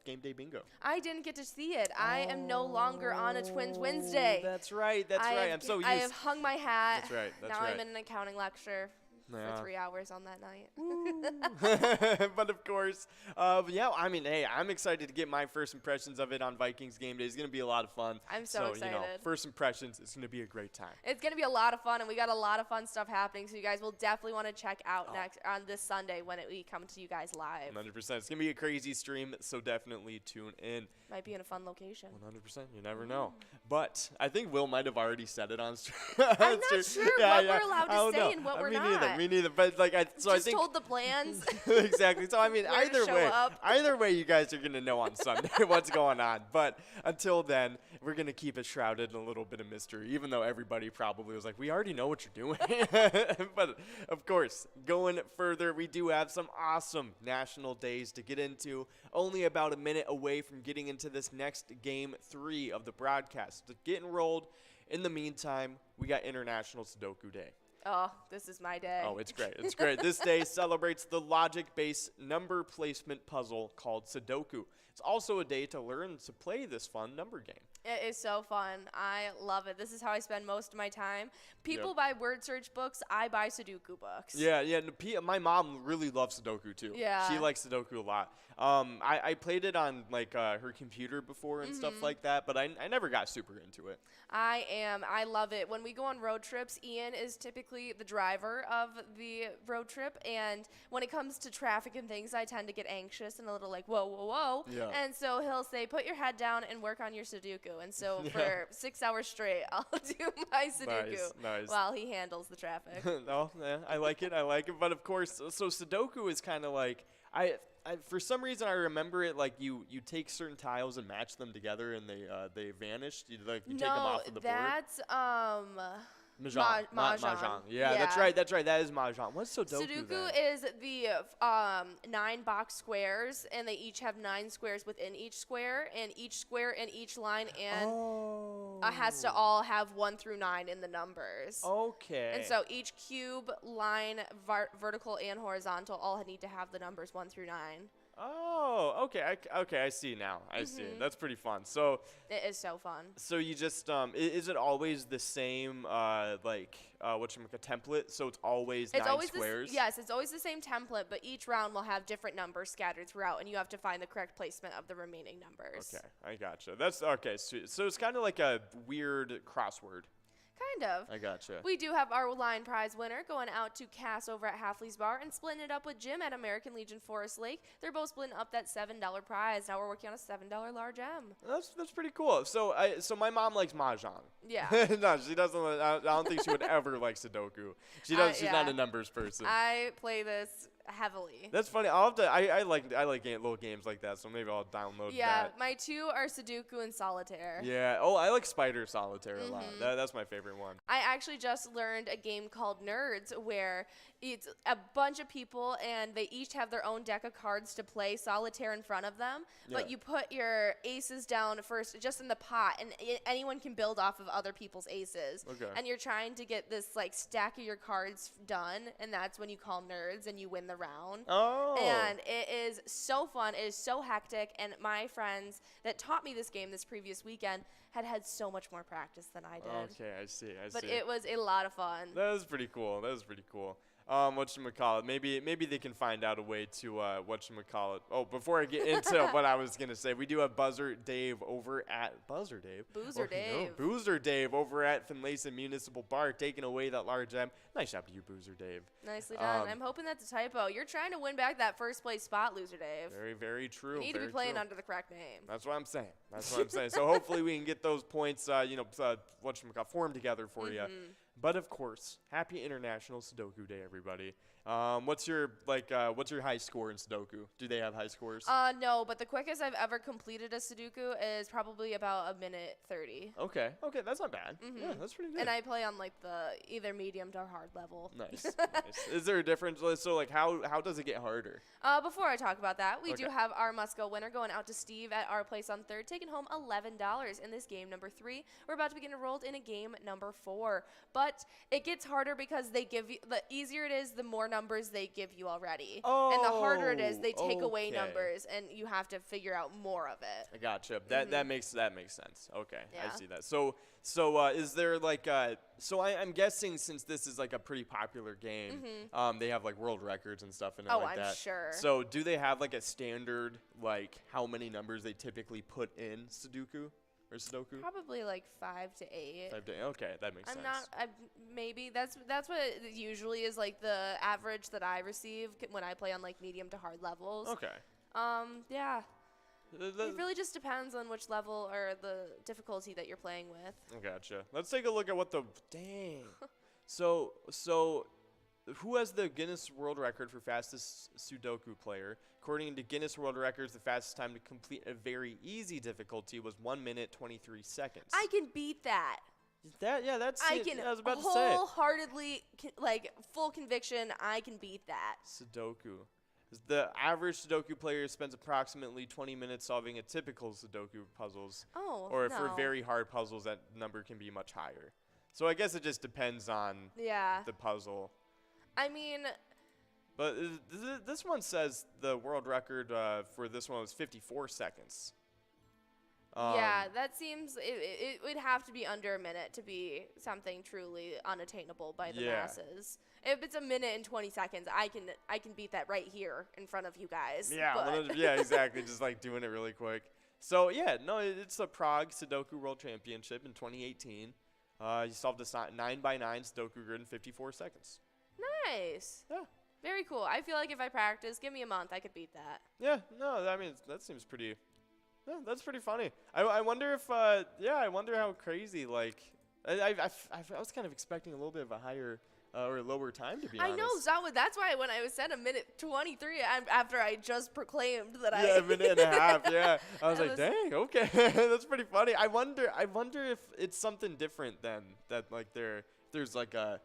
game day bingo? I didn't get to see it. I am no longer on a Twins Wednesday. That's right. I'm so used. I have hung my hat. That's right. Now I'm in an accounting lecture. For 3 hours on that night. But of course, hey, I'm excited to get my first impressions of it on Vikings game day. It's going to be a lot of fun. I'm so excited. First impressions, it's going to be a great time. It's going to be a lot of fun, and we got a lot of fun stuff happening, so you guys will definitely want to check out next on this Sunday when we come to you guys live. 100%. It's going to be a crazy stream, so definitely tune in. Might be in a fun location. 100%. You never know. But I think Will might have already said it on stream. I'm not sure what we're allowed to say and what we're not. Me neither. But I think told the plans. Exactly. So either way, you guys are gonna know on Sunday what's going on. But until then, we're gonna keep it shrouded in a little bit of mystery. Even though everybody probably was like, we already know what you're doing. But of course, going further, we do have some awesome national days to get into. Only about a minute away from getting into this next game 3 of the broadcast. To get enrolled. In the meantime, we got International Sudoku Day. Oh, this is my day. Oh, it's great. It's great. This day celebrates the logic-based number placement puzzle called Sudoku. It's also a day to learn to play this fun number game. It is so fun. I love it. This is how I spend most of my time. People buy word search books. I buy Sudoku books. Yeah. My mom really loves Sudoku too. Yeah. She likes Sudoku a lot. I played it on her computer before and stuff like that, but I never got super into it. I love it. When we go on road trips, Ian is typically the driver of the road trip, and when it comes to traffic and things, I tend to get anxious and a little like, whoa, whoa, whoa. Yeah. And so he'll say, put your head down and work on your Sudoku. And so for 6 hours straight, I'll do my Sudoku while he handles the traffic. I like it. But of course, so Sudoku is kind of like, I for some reason I remember it like you take certain tiles and match them together and they vanish. You take them off of the board. That's Mahjong. Yeah, that's right. That is Mahjong. What's Sudoku Sudoku then? is the 9 box squares, and they each have 9 squares within each square, and each square in each line has to all have 1 through 9 in the numbers. Okay. And so each cube, line, vertical, and horizontal all need to have the numbers 1 through 9. Oh, okay. I see now. I see. That's pretty fun. So it is so fun. So you just is it always the same a template? So it's always 9 squares. Yes, it's always the same template, but each round will have different numbers scattered throughout, and you have to find the correct placement of the remaining numbers. Okay, I gotcha. That's okay. Sweet. So it's kind of like a weird crossword. Kind of. I gotcha. We do have our line prize winner going out to Cass over at Halfley's Bar and splitting it up with Jim at American Legion Forest Lake. They're both splitting up that $7 prize. Now we're working on a $7 large M. That's pretty cool. So my mom likes Mahjong. Yeah. No, she doesn't. I don't think she would ever like Sudoku. She does. She's not a numbers person. I play this heavily. That's funny. I'll have to. I like little games like that, so maybe I'll download Yeah, that. my two are Sudoku and Solitaire. Yeah. Oh, I like Spider Solitaire a lot. That's my favorite one. I actually just learned a game called Nerds where it's a bunch of people and they each have their own deck of cards to play solitaire in front of them. Yeah. But you put your aces down first just in the pot, and anyone can build off of other people's aces. Okay. And you're trying to get this like stack of your cards done, and that's when you call Nerds and you win the round. Oh. And it is so fun. It is so hectic. And my friends that taught me this game this previous weekend had so much more practice than I did. Okay, I see. But it was a lot of fun. That was pretty cool. Whatchamacallit, maybe they can find out a way to whatchamacallit. Oh, before I get into what I was gonna say, we do have Boozer Dave over at Boozer Dave over at Finlayson Municipal Bar, taking away that large M. Nice job to you, Boozer Dave. Nicely done. I'm hoping that's a typo. You're trying to win back that first place spot, Loser Dave. Very, very true. You need to be playing under the correct name. That's what I'm saying. So hopefully we can get those points, formed together for you. But of course, happy International Sudoku Day, everybody. What's your high score in Sudoku? Do they have high scores? No, but the quickest I've ever completed a Sudoku is probably about 1:30. Okay, that's not bad. Yeah, that's pretty good. And I play on like the either medium to hard level. Nice. Is there a difference? So like how does it get harder? Before I talk about that, we do have our must-go winner going out to Steve at our place on third, taking home $11 in this game number 3. We're about to begin enrolled in a game number 4, but it gets harder because they give you the easier it is, the more numbers they give you already. And the harder it is, they take away numbers, and you have to figure out more of it. I gotcha. That makes sense. Okay, Yeah. I see that. So is there like I'm guessing since this is like a pretty popular game, they have like world records and stuff in it like that. I'm sure. So do they have like a standard like how many numbers they typically put in Sudoku or Sudoku? Probably like 5 to 8. Okay, that makes sense. Maybe that's what it usually is, like the average that I receive when I play on like medium to hard levels. Okay. Yeah. It really just depends on which level or the difficulty that you're playing with. Gotcha. Let's take a look at what the dang. So who has the Guinness World Record for fastest Sudoku player? According to Guinness World Records, the fastest time to complete a very easy difficulty was 1 minute 23 seconds. I can beat that. That's I it. can I was about to say. wholeheartedly, like full conviction, I can beat that. Sudoku. The average Sudoku player spends approximately 20 minutes solving a typical Sudoku puzzles. Oh, Or no. for very hard puzzles, that number can be much higher. So I guess it just depends on the puzzle. I mean, But this one says the world record for this one was 54 seconds. that seems it would have to be under a minute to be something truly unattainable by the masses. If it's 1 minute and 20 seconds, I can beat that right here in front of you guys. Yeah, exactly. Just like doing it really quick. So it's the Prague Sudoku World Championship in 2018. You solved a 9x9 Sudoku grid in 54 seconds. Nice. Yeah. Very cool. I feel like if I practice, give me a month, I could beat that. Yeah. No, I mean that seems pretty. Yeah, that's pretty funny. I wonder if I wonder how crazy like I was kind of expecting a little bit of a higher or lower time to be honest. I know, that's why when I was said 1:23 after I just proclaimed that a minute and a half. Yeah, I was like, dang, okay, that's pretty funny. I wonder if it's something different than that. Like there's like a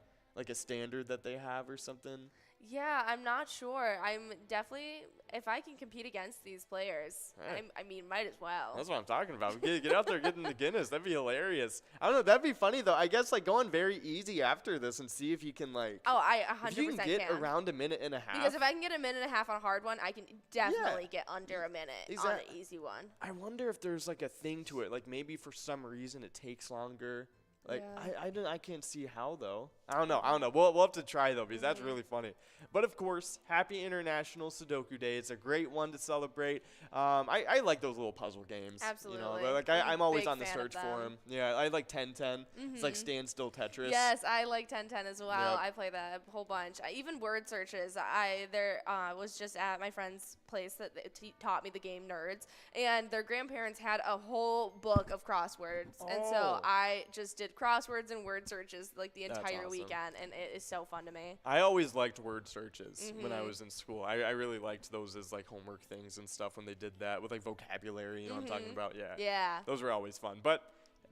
standard that they have or something. Yeah, I'm not sure. I'm definitely, if I can compete against these players, I mean, might as well. That's what I'm talking about. Get out there, get in the Guinness. That'd be hilarious. I don't know. That'd be funny though. I guess like going very easy after this and see if you can like. Oh, I 100% if you can get around 1.5 minutes. Because if I can get 1.5 minutes on a hard one, I can definitely get under a minute on an easy one. I wonder if there's like a thing to it. Like maybe for some reason it takes longer. Like I can't see how though. I don't know. We'll have to try though because that's really funny. But of course, happy International Sudoku Day. It's a great one to celebrate. I like those little puzzle games. Absolutely. You know, like I'm always on the search for them. Yeah, I like 10-10. It's like standstill Tetris. Yes, I like 10-10 as well. Yep. I play that a whole bunch. Even word searches. Was just at my friend's place that taught me the game Nerds, and their grandparents had a whole book of crosswords, and so I just did crosswords and word searches like the That's entire awesome. weekend, and it is so fun to me. I always liked word searches when Mm-hmm. I was in school. I really liked those as like homework things and stuff when they did that with like vocabulary. You know what I'm talking about? Yeah. Yeah. Those were always fun. But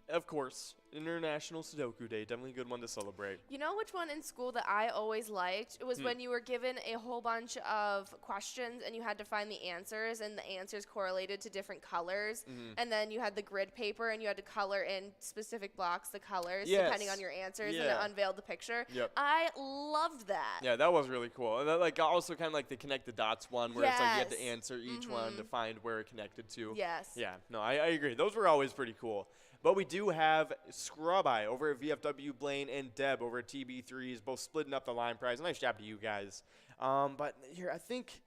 of course, International Sudoku Day, definitely a good one to celebrate. You know which one in school that I always liked? It was when you were given a whole bunch of questions and you had to find the answers, and the answers correlated to different colors. And then you had the grid paper and you had to color in specific blocks the colors depending Yes. on your answers, and Yeah. it unveiled the picture. Yep. I loved that. Yeah, that was really cool. And that, like also kind of like the connect the dots one, where it's like you had to Yes. answer each one to find where it connected to. Yes. Yeah, no, I agree. Those were always pretty cool. But we do have Scrub-Eye over at VFW, Blaine, and Deb over at TB3s, both splitting up the line prize. Nice job to you guys. But here, I think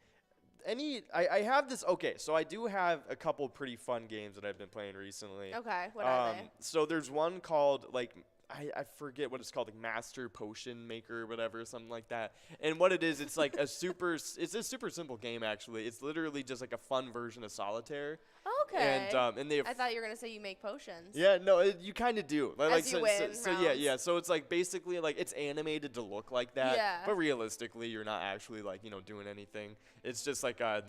I have this. Okay, so I do have a couple pretty fun games that I've been playing recently. Okay, what are they? So there's one called like I forget what it's called, like Master Potion Maker or whatever, something like that. And what it is, it's like it's a super simple game actually. It's literally just like a fun version of solitaire. Okay. And they have I thought you were going to say you make potions. yeah, no, you kind of do. Like, you so, win so yeah, rounds. yeah. So it's like basically like it's animated to look like that, Yeah. but realistically, you're not actually like doing anything. It's just like a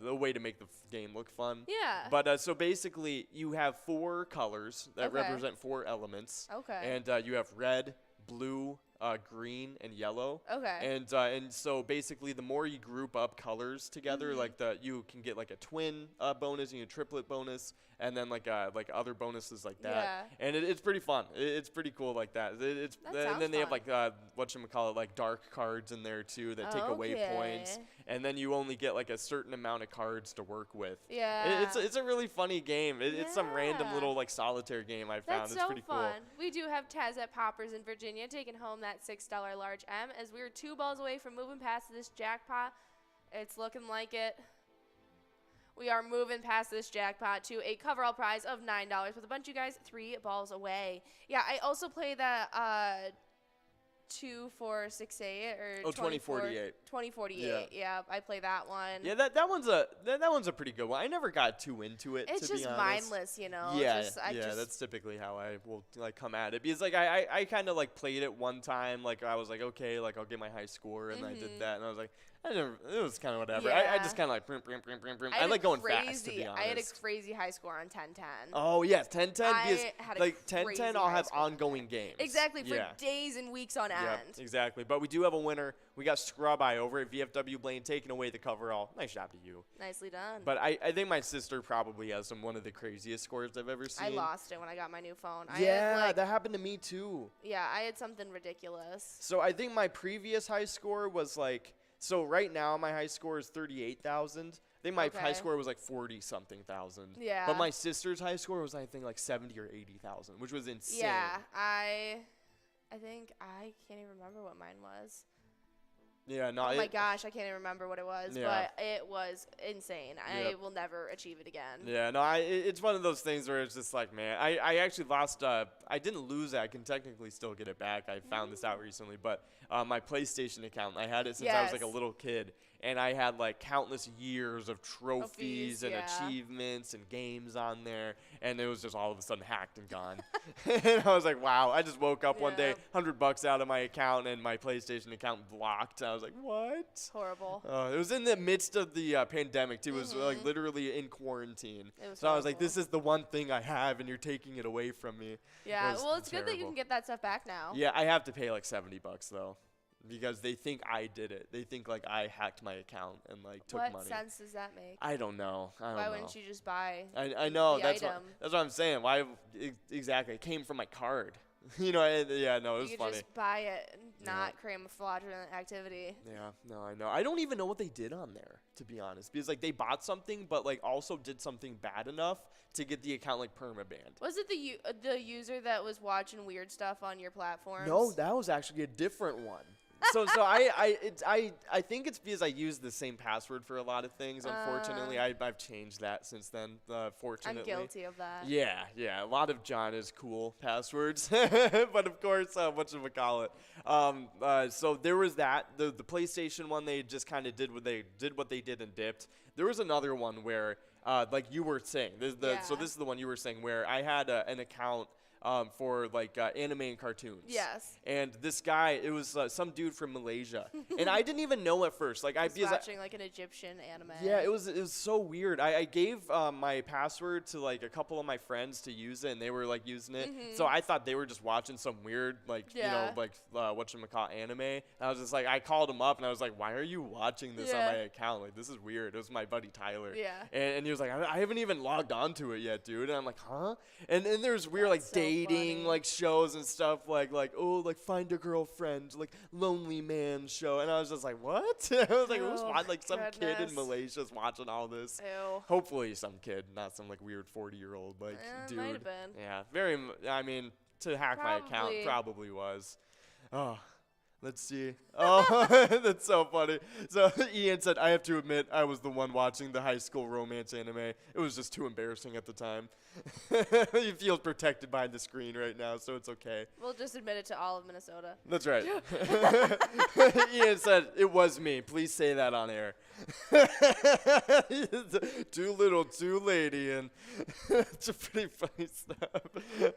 way to make the game look fun. Yeah. But so basically, you have 4 colors that Okay. represent 4 elements. Okay. And you have red, blue, green, and yellow. Okay. And so basically, the more you group up colors together, like you can get like a twin bonus and a triplet bonus, and then like other bonuses like that. Yeah. And it's pretty fun. It's pretty cool like that. It's That and sounds then they have fun. like whatchamacallit, like dark cards in there too that take away points, Okay. and then you only get like a certain amount of cards to work with. Yeah. It's a really funny game. It's some random Yeah. little like solitaire game I found. That's It's so pretty fun. cool. We do have Taz at Poppers in Virginia taking home that $6 large M, as we are 2 balls away from moving past this jackpot. It's looking like it. We are moving past this jackpot to a coverall prize of $9 with a bunch of you guys 3 balls away. Yeah, I also play that 2468 or 2048. 2048. Yeah, I play that one. Yeah, that one's a pretty good one. I never got too into it. It's to just be honest. mindless, you know. Yeah, I yeah, just, that's typically how I will like come at it, because like I kind of like played it one time, like I was like, okay, like I'll get my high score, and I did that, and I was like, it was kind of whatever. I Yeah. just kind of like brim, brim, brim, brim, brim. I had like a going fast, to be honest. I had a crazy high score on 1010. Oh yes, 1010, because I had a like 1010 crazy I'll high have score on ongoing games. Exactly, for Yeah. days and weeks on Yeah, end. exactly. But we do have a winner. We got Scrub-Eye over at VFW Blaine taking away the coverall. Nice job to you. Nicely done. But I think my sister probably has one of the craziest scores I've ever seen. I lost it when I got my new phone. Yeah, I had that happened to me too. I had something ridiculous. So I think my previous high score was like, so right now my high score is 38,000. I think my high Okay. score was like 40-something thousand. Yeah. But my sister's high score was I think like 70 or 80,000, which was insane. Yeah, I think I can't even remember what mine was. Yeah, no. Oh my gosh, I can't even remember what it was, Yeah. but it was insane. I Yep. will never achieve it again. Yeah, no, it's one of those things where it's just like, man, I actually lost, I didn't lose it. I can technically still get it back. I found this out recently, but my PlayStation account, I had it since I was like a Yes. little kid, and I had like countless years of trophies and yeah. achievements and games on there, and it was just all of a sudden hacked and gone. And I was like, wow, I just woke up one day, Yeah. $100 out of my account, and my PlayStation account blocked. I was like, what? It's horrible. It was in the midst of the pandemic too. It was like literally in quarantine. It was So I was like, horrible. this is the one thing I have, and you're taking it away from me. Yeah, was well, it's good that you terrible. can get that stuff back now. Yeah, I have to pay like $70 though, because they think I did it. They think like I hacked my account and like took What money. sense does that make? I don't know. Why wouldn't you just buy? I know the that's item? that's what I'm saying. Why exactly? It came from my card. Yeah, no, it was You could funny. just buy it and not create a fraudulent activity. Yeah, no, I know. I don't even know what they did on there, to be honest, because like they bought something, but like also did something bad enough to get the account like permabanned. Was it the user that was watching weird stuff on your platforms? No, that was actually a different one. So I think it's because I use the same password for a lot of things. Unfortunately, I've changed that since then. Fortunately, I'm guilty of that. Yeah. A lot of John is cool passwords, but of course, whatchamacallit. So there was that. The PlayStation one, they just kind of did what they did and dipped. There was another one where, like you were saying, so Yeah. this is the one you were saying where I had an account. for like anime and cartoons. Yes. And this guy, it was some dude from Malaysia, and I didn't even know at first. Like I was because watching like an Egyptian anime. yeah, it was so weird. I gave my password to like a couple of my friends to use it, and they were like using it. So I thought they were just watching some weird like whatchamacallit anime. And I was just like, I called him up and I was like, why are you watching this on my account? Like this is weird. It was my buddy Tyler. Yeah. And he was like, I haven't even logged onto it yet, dude. And I'm like, huh? And there's weird That's like so dating funny. like shows and stuff like oh like find a girlfriend like lonely man show. And I was just like, what? I was like, who's Oh, watching? Like some kid in goodness. Malaysia's watching all this. Ew. Hopefully some kid, not some like weird 40-year-old like dude. Might have been. Yeah, I mean, to hack my account Probably. probably was. Oh, let's see. Oh, that's so funny. So Ian said, I have to admit, I was the one watching the high school romance anime. It was just too embarrassing at the time. He feels protected behind the screen right now, so it's okay. We'll just admit it to all of Minnesota. That's right. Ian said, it was me. Please say that on air. Too little, too late, Ian. It's a pretty funny stuff.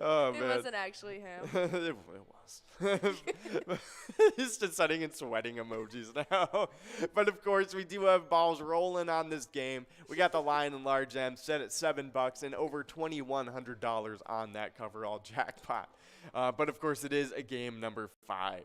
Oh, It man. wasn't actually him. It was. He's just sending in sweating emojis now. But of course, we do have balls rolling on this game. We got the line in large M set at $7 and over $2,100 on that coverall jackpot. But of course, it is a game number 5.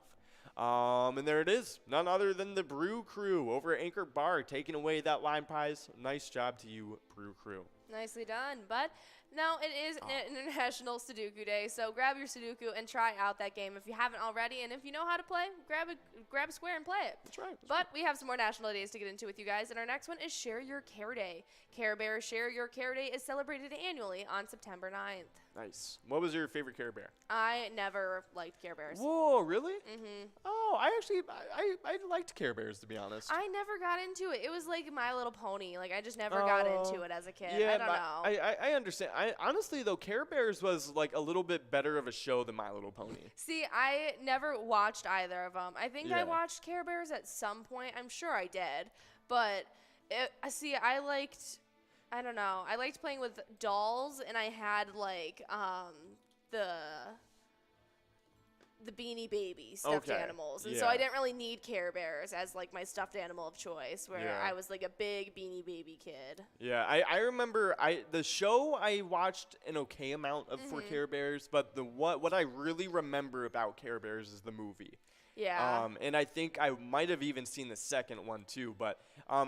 And there it is. None other than the Brew Crew over at Anchor Bar taking away that line prize. Nice job to you, Brew Crew. Nicely done. But now it is International Sudoku Day, so grab your Sudoku and try out that game if you haven't already. And if you know how to play, grab a square and play it. That's right. But we have some more national days to get into with you guys, and our next one is Share Your Care Day. Care Bear Share Your Care Day is celebrated annually on September 9th. Nice. What was your favorite Care Bear? I never liked Care Bears. Whoa, really? Mm-hmm. Oh, I actually, I liked Care Bears, to be honest. I never got into it. It was like My Little Pony. Like, I just never got into it as a kid. Yeah, I don't know. I understand. Honestly, though, Care Bears was like a little bit better of a show than My Little Pony. See, I never watched either of them. I think I Yeah. watched Care Bears at some point. I'm sure I did. But, I liked, I don't know. I liked playing with dolls, and I had, like, the Beanie Baby stuffed Okay, animals. And so yeah. I didn't really need Care Bears as, like, my stuffed animal of choice, where Yeah. I was, like, a big Beanie Baby kid. Yeah, I remember the show I watched an okay amount of for Care Bears, but what I really remember about Care Bears is the movie. Yeah. And I think I might have even seen the second one too, but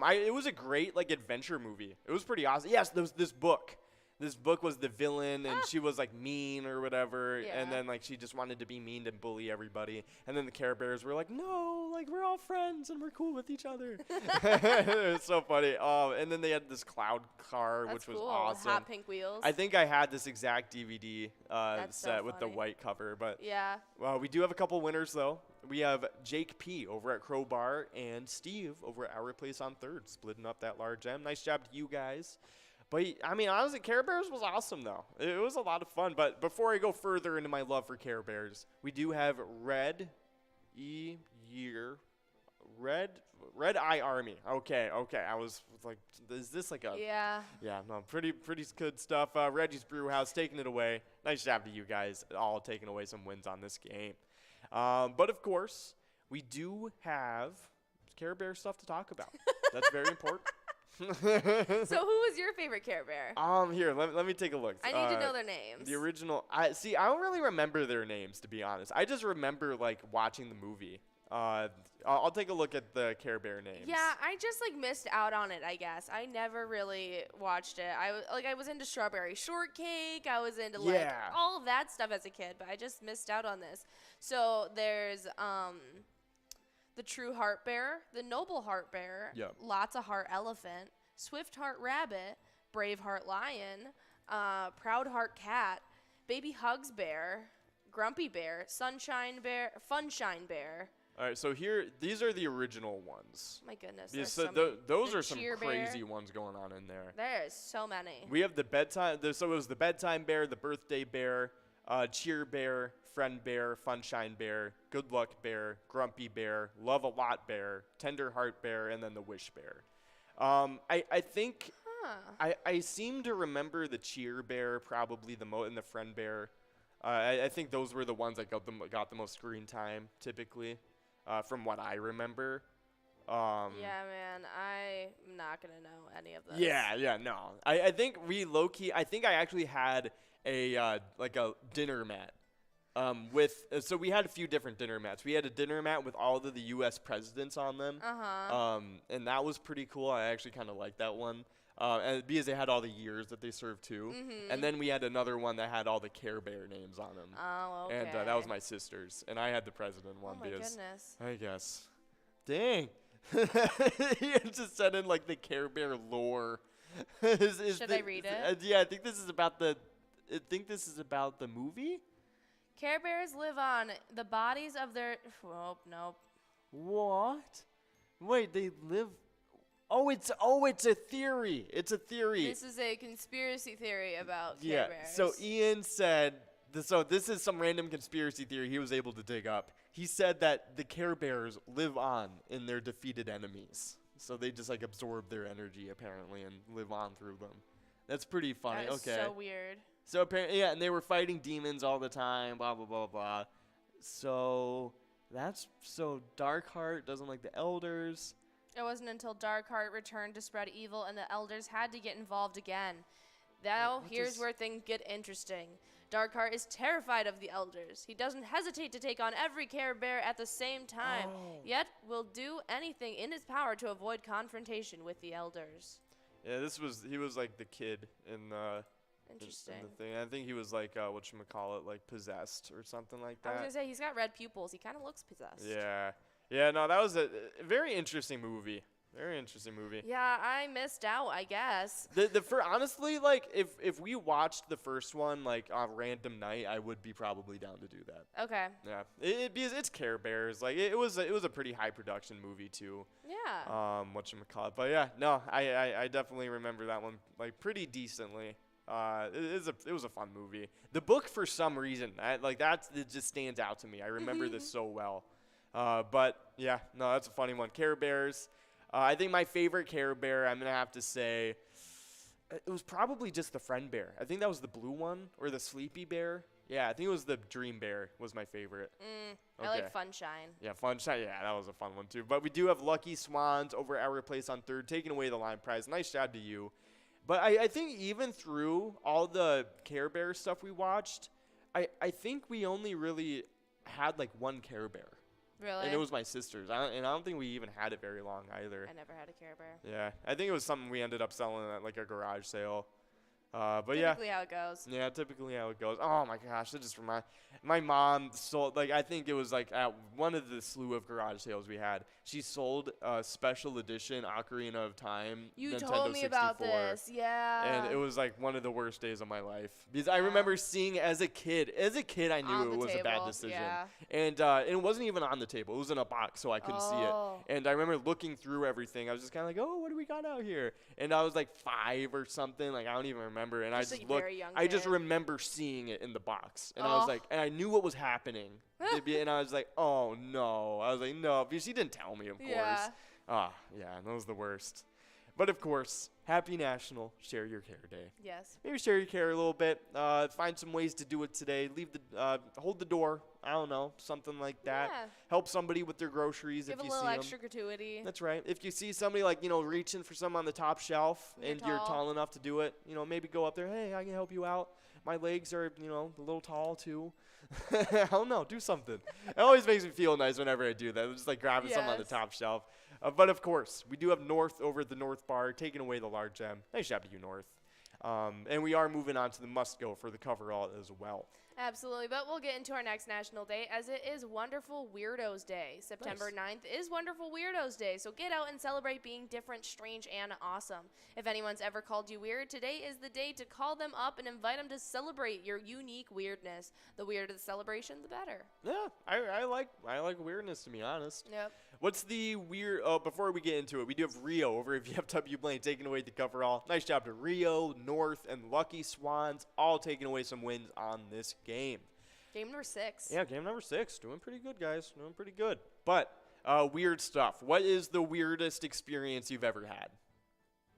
it was a great like adventure movie. It was pretty awesome. Yes, there was this book. This book was the villain, and she was like mean or whatever, Yeah. and then like she just wanted to be mean and bully everybody. And then the Care Bears were like, no, like we're all friends and we're cool with each other. It was so funny. And then they had this cloud car, That's which was cool. awesome. Hot pink wheels. I think I had this exact DVD That's so set with the funny. white cover, but Yeah. well, we do have a couple winners though. We have Jake P over at Crowbar and Steve over at Our Place on 3rd, splitting up that large M. Nice job to you guys. But I mean, honestly, Care Bears was awesome though. It was a lot of fun. But before I go further into my love for Care Bears, we do have Red Eye Army. Okay. I was like, is this like a? Yeah. Yeah, no, pretty good stuff. Reggie's Brewhouse taking it away. Nice job to you guys, all taking away some wins on this game. But of course, we do have Care Bear stuff to talk about. That's very important. So who was your favorite Care Bear? Here, let me take a look. I need to know their names. The original. I don't really remember their names, to be honest. I just remember like watching the movie. I'll take a look at the Care Bear names. Yeah, I just like missed out on it, I guess. I never really watched it. I was into Strawberry Shortcake. I was into like Yeah. all of that stuff as a kid, but I just missed out on this. So there's the True Heart Bear, the Noble Heart Bear, Yep. Lots of Heart Elephant, Swift Heart Rabbit, Brave Heart Lion, Proud Heart Cat, Baby Hugs Bear, Grumpy Bear, Sunshine Bear, Funshine Bear. All right, so here, these are the original ones. My goodness, These, there's so so many. those The are some Cheer Bear. crazy ones going on in there. There's so many. We have the bedtime. So it was the bedtime bear, the birthday bear, cheer bear, friend bear, funshine bear, good luck bear, grumpy bear, love a lot bear, tender heart bear, and then the wish bear. I think Huh. I seem to remember the cheer bear probably the most, and the friend bear. I think those were the ones that got the most screen time, typically, from what I remember. Yeah, man, I'm not gonna know any of this. Yeah, no. I think we low-key, I think I actually had a dinner mat. So we had a few different dinner mats. We had a dinner mat with all of the U.S. presidents on them. And that was pretty cool. I actually kind of liked that one. And because they had all the years that they served too. And then we had another one that had all the Care Bear names on them. Oh, okay. And that was my sister's. And I had the president one Oh my because goodness. I guess. Dang. You just said in like the Care Bear lore. Should I read it? Yeah, I think this is about the movie. Care Bears live on the bodies of their. Oh, nope. What? Wait, they live. Oh, it's a theory. It's a theory. This is a conspiracy theory about Care Yeah. Bears. So Ian said. So this is some random conspiracy theory he was able to dig up. He said that the Care Bears live on in their defeated enemies. So they just like absorb their energy apparently and live on through them. That's pretty funny. That is okay. so weird. So apparently, yeah, and they were fighting demons all the time. Blah blah blah blah. So Darkheart doesn't like the elders. It wasn't until Darkheart returned to spread evil, and the elders had to get involved again. Now, here's where things get interesting. Darkheart is terrified of the elders. He doesn't hesitate to take on every Care Bear at the same time, yet will do anything in his power to avoid confrontation with the elders. Yeah, he was like the kid in the Interesting. in the thing. I think he was like whatchamacallit, like possessed or something like I was that. gonna say he's got red pupils. He kind of looks possessed. Yeah, no, that was a very interesting movie. Very interesting movie. Yeah, I missed out, I guess. Honestly, like if we watched the first one like on a random night, I would be probably down to do that. Okay. Yeah, because it's Care Bears. Like it was a pretty high production movie too. Yeah. Whatchamacallit. But yeah, no, I definitely remember that one like pretty decently. It was a fun movie. The book, for some reason, it just stands out to me. I remember this so well. But yeah, no, that's a funny one. Care Bears. I think my favorite Care Bear, I'm gonna have to say, it was probably just the Friend Bear. I think that was the blue one or the Sleepy Bear. Yeah, I think it was the Dream Bear was my favorite. I like Funshine. Yeah, Funshine. Yeah, that was a fun one too. But we do have Lucky Swans over at our place on third, taking away the line prize. Nice job to you. But I think even through all the Care Bear stuff we watched, I think we only really had like one Care Bear. Really? And it was my sister's. I don't think we even had it very long either. I never had a Care Bear. Yeah, I think it was something we ended up selling at like a garage sale. But typically how it goes. Yeah, typically how it goes. Oh my gosh, that just reminds my mom sold, like, I think it was like at one of the slew of garage sales we had. She sold a special edition Ocarina of Time. You Nintendo told me 64, about this, yeah. and it was like one of the worst days of my life because I remember seeing it as a kid. As a kid, I knew it was a bad decision, and it wasn't even on the table. It was in a box, so I couldn't see it. And I remember looking through everything. I was just kind of like, oh, what do we got out here? And I was like 5 or something. Like I don't even remember. And just I just like looked. I just kid. remember seeing it in the box, and I was like, and I knew what was happening. And I was like, oh no. I was like, no, because she didn't tell me, of course. Yeah, that was the worst. But of course, happy National Share Your Care Day. Yes. Maybe share your care a little bit. Find some ways to do it today. Hold the door. I don't know, something like that. Yeah. Help somebody with their groceries if you see them. Give a little extra gratuity. That's right. If you see somebody like, reaching for some on the top shelf and you're tall enough to do it, maybe go up there. Hey, I can help you out. My legs are, a little tall too. I don't know. Do something. It always makes me feel nice whenever I do that. Just like grabbing something on the top shelf. But of course, we do have North over at the North Bar, taking away the large gem. Nice job to you, North. And we are moving on to the must-go for the coverall as well. Absolutely, but we'll get into our next National Day as it is Wonderful Weirdos Day. September 9th is Wonderful Weirdos Day, so get out and celebrate being different, strange, and awesome. If anyone's ever called you weird, today is the day to call them up and invite them to celebrate your unique weirdness. The weirder the celebration, the better. Yeah, I like weirdness, to be honest. Yep. What's the weird? Oh, before we get into it, we do have Rio over at VFW Blaine taking away the coverall. Nice job to Rio, North, and Lucky Swans, all taking away some wins on this game. Game number 6. Yeah, game number 6. Doing pretty good, guys. Doing pretty good. But weird stuff. What is the weirdest experience you've ever had?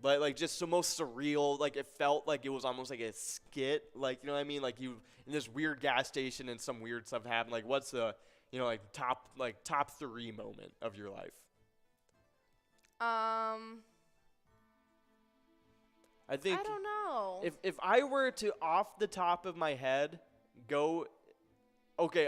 like just the most surreal. Like it felt like it was almost like a skit. Like, you know what I mean? Like you in this weird gas station and some weird stuff happened. Like what's the, you know, like top 3 moment of your life? I think I don't know. if I were to off the top of my head go, okay.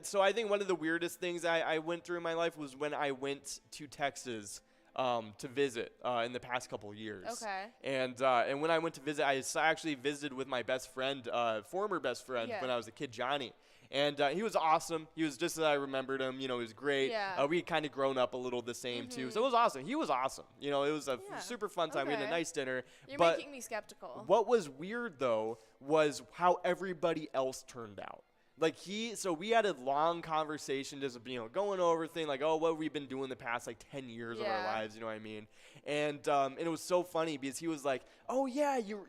So I think one of the weirdest things I went through in my life was when I went to Texas to visit in the past couple of years. Okay. And when I went to visit, I actually visited with my best friend, former best friend when I was a kid, Johnny. And he was awesome. He was just as I remembered him. You know, he was great. Yeah. We had kind of grown up a little the same, too. So it was awesome. He was awesome. You know, it was a super fun time. We had a nice dinner. You're but making me skeptical. what was weird, though, was how everybody else turned out. Like so we had a long conversation just, you know, going over things like, oh, what have we been doing the past like 10 years of our lives, you know what I mean? And it was so funny because he was like, oh yeah, you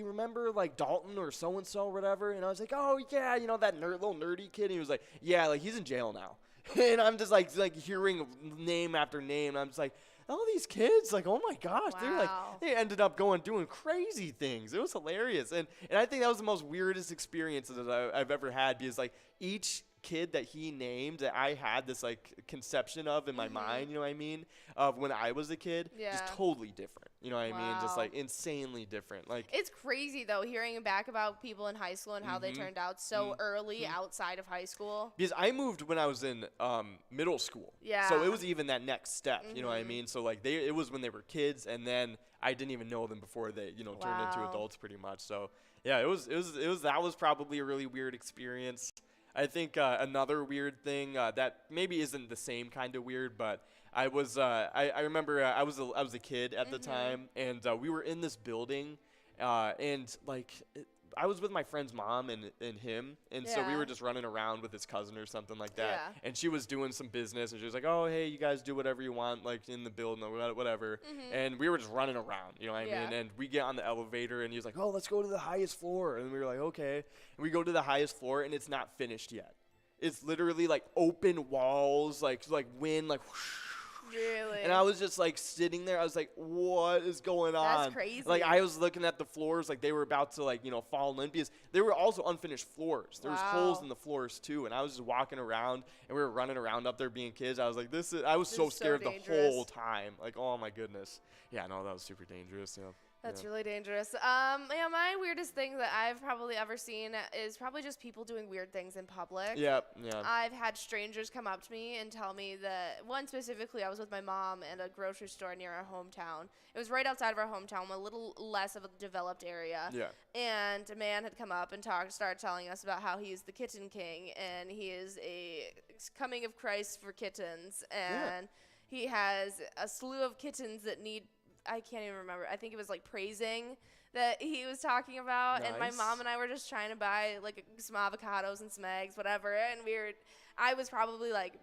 remember like Dalton or so and so or whatever? And I was like, oh yeah, you know that little nerdy kid. And he was like, yeah, like he's in jail now. And I'm just like hearing name after name. And I'm just like, all these kids, like, oh my gosh, they ended up doing crazy things. It was hilarious. And I think that was the most weirdest experience that I've ever had because like each kid that he named that I had this like conception of in my mind, you know what I mean, of when I was a kid, just totally different. You know what I mean? Just like insanely different. Like it's crazy though hearing back about people in high school and how they turned out so early outside of high school. Because I moved when I was in middle school. Yeah. So it was even that next step, you know what I mean? So like it was when they were kids and then I didn't even know them before they, you know, turned into adults pretty much. So yeah, that was probably a really weird experience. I think another weird thing that maybe isn't the same kind of weird, but I was I remember I was a kid at the time, and we were in this building, and like I was with my friend's mom and him, and so we were just running around with his cousin or something like that, and she was doing some business, and she was like, oh hey, you guys do whatever you want, like in the building or whatever, and we were just running around, you know what I mean? And we get on the elevator, and he was like, oh, let's go to the highest floor, and we were like, okay, and we go to the highest floor, and it's not finished yet. It's literally like open walls, like wind, like whoosh. Really? And I was just like sitting there. I was like, what is going on? That's crazy. Like I was looking at the floors like they were about to like, you know, fall in because there were also unfinished floors. There was holes in the floors too. And I was just walking around and we were running around up there being kids. I was like, I was so scared the whole time. Like, oh my goodness. Yeah, no, that was super dangerous. You know. That's really dangerous. Yeah, my weirdest thing that I've probably ever seen is probably just people doing weird things in public. Yep, yeah. I've had strangers come up to me and tell me that, one specifically, I was with my mom at a grocery store near our hometown. It was right outside of our hometown, a little less of a developed area. Yeah. And a man had come up and started telling us about how he's the kitten king, and he is a coming of Christ for kittens, and he has a slew of kittens that need, I can't even remember. I think it was like praising that he was talking about. Nice. And my mom and I were just trying to buy like some avocados and some eggs, whatever. And I was probably like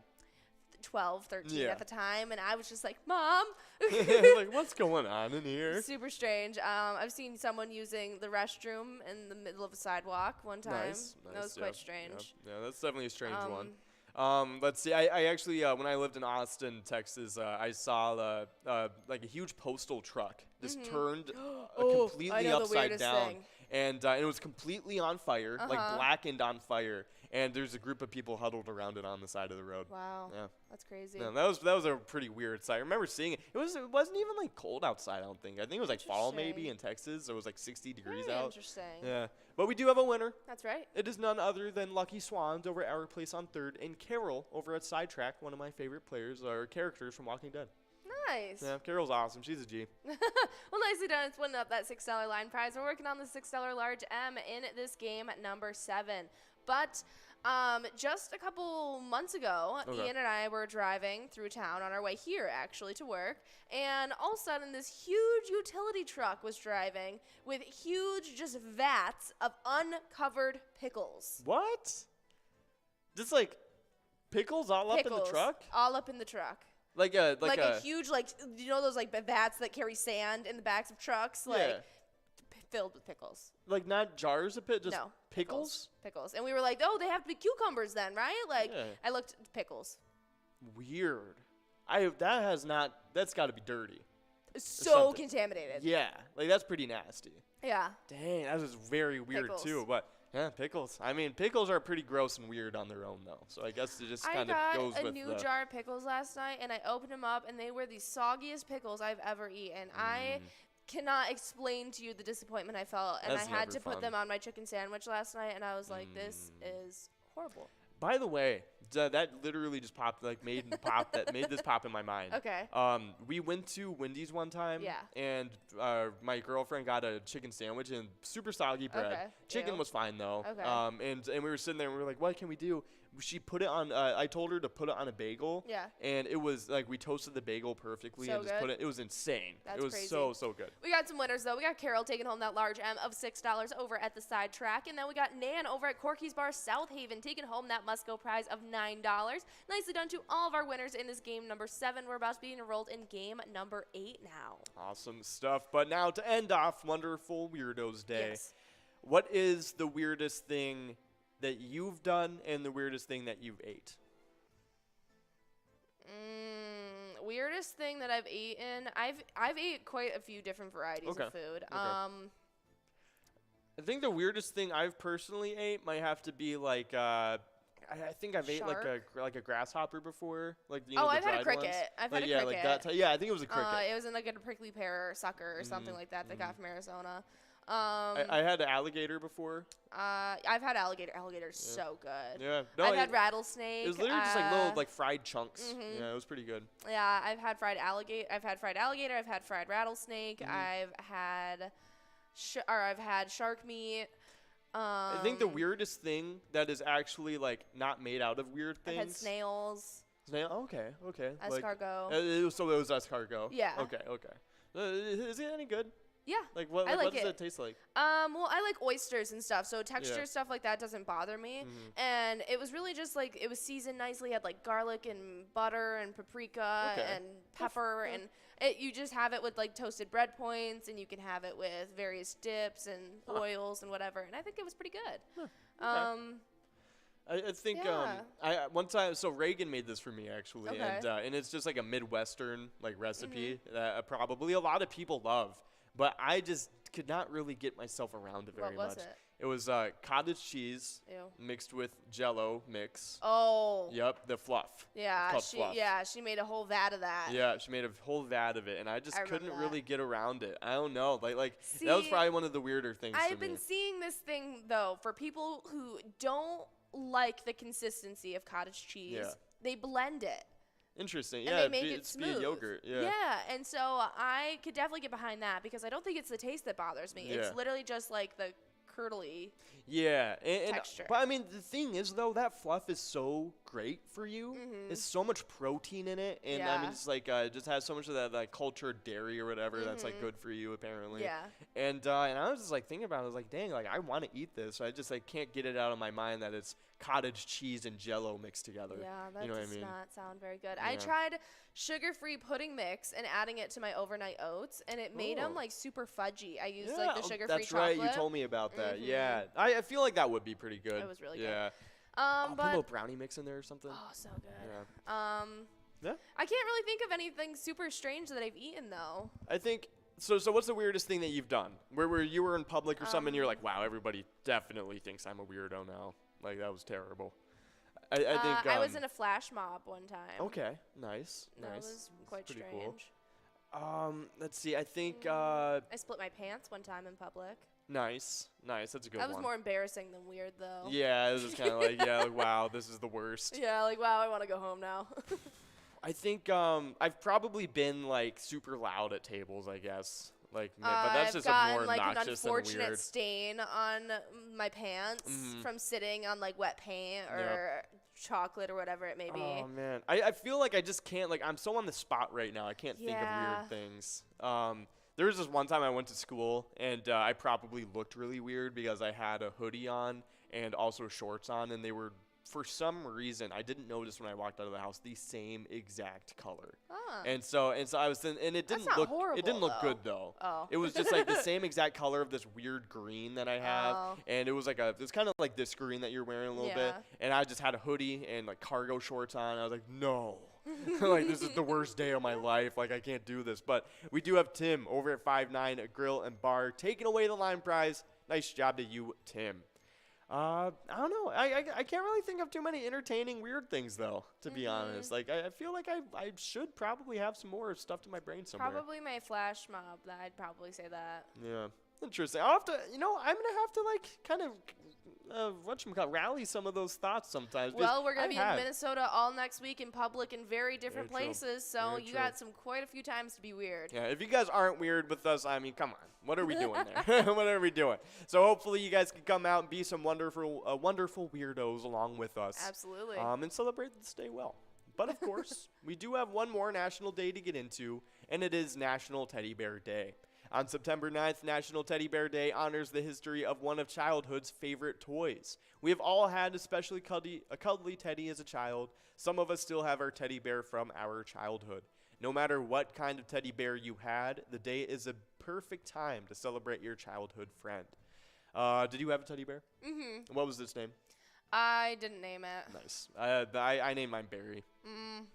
12, 13 at the time. And I was just like, Mom. Like, what's going on in here? Super strange. I've seen someone using the restroom in the middle of a sidewalk one time. Nice. That was quite strange. Yeah, that's definitely a strange one. Let's see. I actually, when I lived in Austin, Texas, I saw like a huge postal truck just turned completely upside down, and it was completely on fire, like blackened on fire. And there's a group of people huddled around it on the side of the road. Wow. Yeah. That's crazy. Yeah, that was a pretty weird sight. I remember seeing it. It wasn't even like cold outside, I don't think. I think it was like fall maybe in Texas. It was like 60 degrees out. Interesting. Yeah. But we do have a winner. That's right. It is none other than Lucky Swans over at Our Place on 3rd and Carol over at Sidetrack, one of my favorite players or characters from Walking Dead. Nice. Yeah, Carol's awesome. She's a G. Well, nicely done. It's winning up that $6 line prize. We're working on the $6 large M in this game at number 7. But just a couple months ago, Ian and I were driving through town on our way here, actually, to work. And all of a sudden, this huge utility truck was driving with huge just vats of uncovered pickles. What? Just like pickles all up in the truck? All up in the truck. Like a huge, like, you know those like vats that carry sand in the backs of trucks? Like, filled with pickles. Like not jars of pickles, just pickles? Pickles. And we were like, oh, they have to be cucumbers then, right? Like, I looked at pickles. Weird. That's got to be dirty. so something. contaminated. Yeah, like that's pretty nasty. Yeah. Dang, that was very weird Pickles. too. But yeah, pickles. I mean, pickles are pretty gross and weird on their own though. So I guess it just I kind of goes got a with new the. jar of pickles last night, and I opened them up, and they were the soggiest pickles I've ever eaten. I cannot explain to you the disappointment I felt, and That's I had never to put fun. them on my chicken sandwich last night, and I was like, this is horrible. By the way, that literally just popped, like made this pop in my mind. Okay. We went to Wendy's one time. Yeah. And my girlfriend got a chicken sandwich and super soggy bread. Okay. Chicken Ew. was fine though. Okay. And we were sitting there and we were like, what can we do? She put it on. I told her to put it on a bagel. Yeah. And it was like we toasted the bagel perfectly So and just good. put it. It was insane. That's it was crazy. so good. We got some winners, though. We got Carol taking home that large M of $6 over at the side track. And then we got Nan over at Corky's Bar South Haven taking home that must-go prize of $9. Nicely done to all of our winners in this game number 7. We're about to be enrolled in game number 8 now. Awesome stuff. But now to end off Wonderful Weirdos Day, Yes. what is the weirdest thing that you've done and the weirdest thing that you've ate? Weirdest thing that I've eaten. I've ate quite a few different varieties Okay. of food. Okay. I think the weirdest thing I've personally ate might have to be like I think I've ate like a grasshopper before, like you know, the I've had a dried cricket. ones. I've Like, had a yeah, cricket. like that. Yeah, I think it was a cricket. It was in like a prickly pear sucker or something like that got from Arizona. I had alligator before. I've had alligator. Alligator's so good. Yeah, no, I've had rattlesnake. It was literally just like little like fried chunks. Yeah, it was pretty good. Yeah, I've had fried alligator. I've had fried rattlesnake. I've had shark meat. I think the weirdest thing that is actually like not made out of weird I've things. had snails. Okay. Escargot. So it was escargot. Yeah. Okay. Is it any good? Yeah. Like what? I like what does it. it taste like? Well, I like oysters and stuff, so texture Yeah. stuff like that doesn't bother me. And it was really just like it was seasoned nicely. It had like garlic and butter and paprika Okay. and pepper, and you just have it with like toasted bread points, and you can have it with various dips and oils and whatever. And I think it was pretty good. I think Yeah. I one time so Reagan made this for me actually, Okay. and it's just like a Midwestern like recipe that probably a lot of people love, but I just could not really get myself around it very What was much. it? It was cottage cheese Ew. mixed with Jello mix. Oh. Yep, the fluff. Yeah, It's called fluff. she made a whole vat of that. Yeah, she made a whole vat of it, and I just I remember couldn't that. really get around it. I don't know, like that was See, probably one of the weirder things for I've me. been seeing this thing though for people who don't like the consistency of cottage cheese. Yeah. They blend it. Interesting. And Yeah, they make it it's be smooth. yogurt. Yeah. and so I could definitely get behind that because I don't think it's the taste that bothers me. Yeah. It's literally just like the curdly. Yeah, and Texture. but I mean the thing is though that fluff is so great for you. It's so much protein in it, and I mean Yeah. it's like it just has so much of that like cultured dairy or whatever that's like good for you apparently. Yeah. And I was just like thinking about it. I was like, dang, like I want to eat this. So I just like can't get it out of my mind that it's cottage cheese and Jello mixed together. Yeah, that you know what does I mean? not sound very good. I Yeah. tried sugar-free pudding mix and adding it to my overnight oats, and it made them Oh. like super fudgy. I used Yeah, like the sugar-free that's chocolate. right. You told me about that. Yeah, I feel like that would be pretty good. It was really good. Yeah. Put a But little brownie mix in there or something. oh, so good. Yeah. Yeah. I can't really think of anything super strange that I've eaten though. I think so. So what's the weirdest thing that you've done? Where you were in public or something, and you're like, wow, everybody definitely thinks I'm a weirdo now. Like that was terrible. I think I was in a flash mob one time. Okay, nice. That Nice. was quite That's pretty strange. cool. Let's see. I think I split my pants one time in public. nice. That's a good That one. was more embarrassing than weird though. Yeah, it was just kind of like like, wow, this is the worst. Yeah, like wow, I want to go home now. I think I've probably been like super loud at tables, I guess. Like, but that's I've just gotten more like an obnoxious than unfortunate weird. stain on my pants from sitting on like wet paint or chocolate or whatever it may be. Oh man, I feel like I just can't, like I'm so on the spot right now. I can't think of Yeah. weird things. There was this one time I went to school and I probably looked really weird because I had a hoodie on and also shorts on, and they were, for some reason, I didn't notice when I walked out of the house, the same exact color. Huh. And so I was and it didn't not look horrible, it didn't look though. good though. Oh. It was just like the same exact color of this weird green that I have, Oh. and it was like it's kind of like this green that you're wearing a little bit, Yeah. and I just had a hoodie and like cargo shorts on. I was like, no. Like, this is the worst day of my life. Like, I can't do this. But we do have Tim over at 5'9", Grill and Bar, taking away the line prize. Nice job to you, Tim. I don't know. I can't really think of too many entertaining weird things, though, to be honest. Like, I feel like I should probably have some more stuff in my brain somewhere. Probably my flash mob. I'd probably say that. Yeah. Interesting. I'll have to, I'm going to have to, like, kind of, rally some of those thoughts sometimes. Well, we're going to be in Minnesota all next week in public in very different Very true. places, so Very you true. got quite a few times to be weird. Yeah, if you guys aren't weird with us, I mean, come on. What are we doing there? What are we doing? So hopefully you guys can come out and be some wonderful weirdos along with us. Absolutely. And celebrate this day well. But, of course, we do have one more national day to get into, and it is National Teddy Bear Day. On September 9th, National Teddy Bear Day honors the history of one of childhood's favorite toys. We have all had especially a cuddly teddy as a child. Some of us still have our teddy bear from our childhood. No matter what kind of teddy bear you had, the day is a perfect time to celebrate your childhood friend. Did you have a teddy bear? Mm-hmm. What was its name? I didn't name it. Nice. I named mine Barry.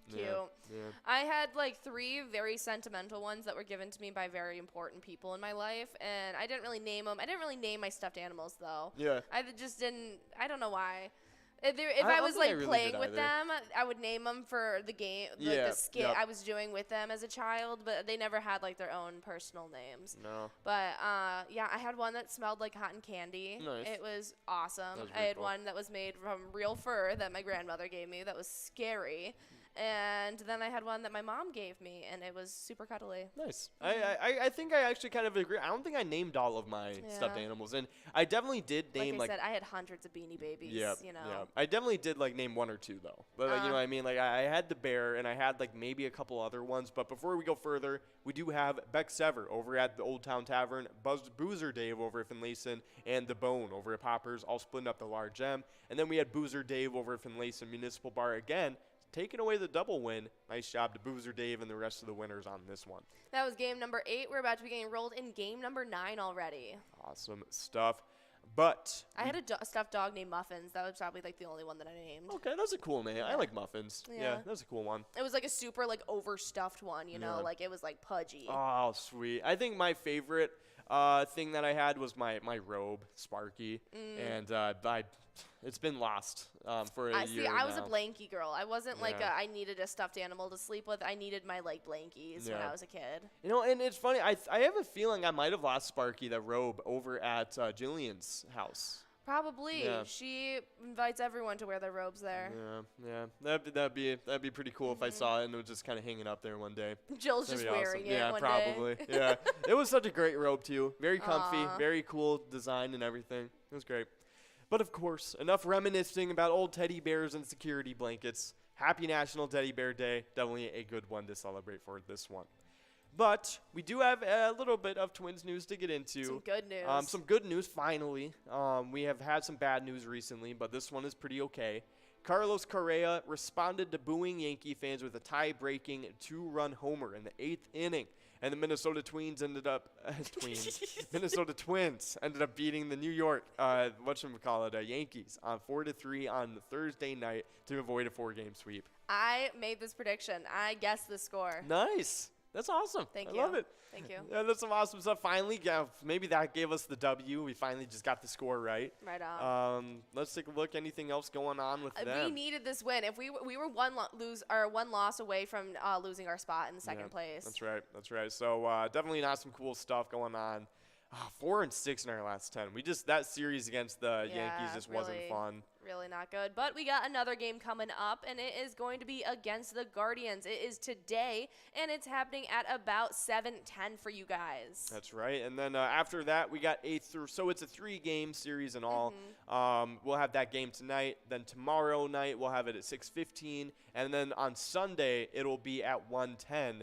Cute. Yeah. I had like 3 very sentimental ones that were given to me by very important people in my life, and I didn't really name them. I didn't really name my stuffed animals, though. Yeah. I just didn't. I don't know why. If I I don't was think I like really playing did with either. them, I would name them for the game, like Yeah, the skit yep. I was doing with them as a child, but they never had like their own personal names. No. But yeah, I had one that smelled like cotton candy. Nice. It was awesome. That was I very had cool. one that was made from real fur that my grandmother gave me that was scary. And then I had one that my mom gave me, and it was super cuddly. Nice. I think I actually kind of agree. I don't think I named all of my stuffed animals, and I definitely did name Like I said, I had hundreds of Beanie Babies. Yeah, you know. yeah. I definitely did like name 1 or 2 though. But like, you know what I mean? Like I had the bear, and I had like maybe a couple other ones. But before we go further, we do have Beck Sever over at the Old Town Tavern, Boozer Dave over at Finlayson, and The Bone over at Poppers, all splitting up the large M. And then we had Boozer Dave over at Finlayson Municipal Bar again, taking away the double win. Nice job to Boozer Dave and the rest of the winners on this one. That was game number 8. We're about to be getting rolled in game number 9 already. Awesome stuff. But I had a stuffed dog named Muffins. That was probably like the only one that I named. okay, that's a cool name. I like muffins. Yeah, that's a cool one. It was like a super like overstuffed one, you know, Yeah. like it was like pudgy. Oh, sweet. I think my favorite thing that I had was my robe, Sparky, and it's been lost for a year I was a now. blankie girl. I wasn't like Yeah. I needed a stuffed animal to sleep with. I needed my like blankies when Yeah. I was a kid. You know, and it's funny. I have a feeling I might have lost Sparky, the robe, over at Jillian's house. Probably. Yeah. She invites everyone to wear their robes there. Yeah. That'd be pretty cool if I saw it and it was just kind of hanging up there one day. Jill's That'd just be wearing awesome. it Yeah, one probably. day. Yeah. It was such a great robe too. Very comfy, Aw. very cool design and everything. It was great. But of course, enough reminiscing about old teddy bears and security blankets. Happy National Teddy Bear Day. Definitely a good one to celebrate for this one. But we do have a little bit of Twins news to get into. Some good news. Some good news, finally. We have had some bad news recently, but this one is pretty okay. Carlos Correa responded to booing Yankee fans with a tie-breaking 2-run homer in the 8th inning. And the Minnesota Twins ended up Minnesota Twins ended up beating the New York Yankees on 4-3 on Thursday night to avoid a 4-game sweep. I made this prediction. I guessed the score. Nice. That's awesome. Thank I you. love it. Thank you. Yeah, that's some awesome stuff. Finally, maybe that gave us the W. We finally just got the score right. Right on. Let's take a look. Anything else going on with We them? needed this win. If we were one loss away from losing our spot in second place. That's right. That's right. So definitely not some cool stuff going on. 4-6 in our last 10. That series against the Yankees just wasn't really, fun. Really not good. But we got another game coming up, and it is going to be against the Guardians. It is today, and it's happening at about 7:10 for you guys. That's right. And then after that, we got 8 through. So it's a 3-game series in all. We'll have that game tonight. Then tomorrow night, we'll have it at 6:15. And then on Sunday, it'll be at 1:10.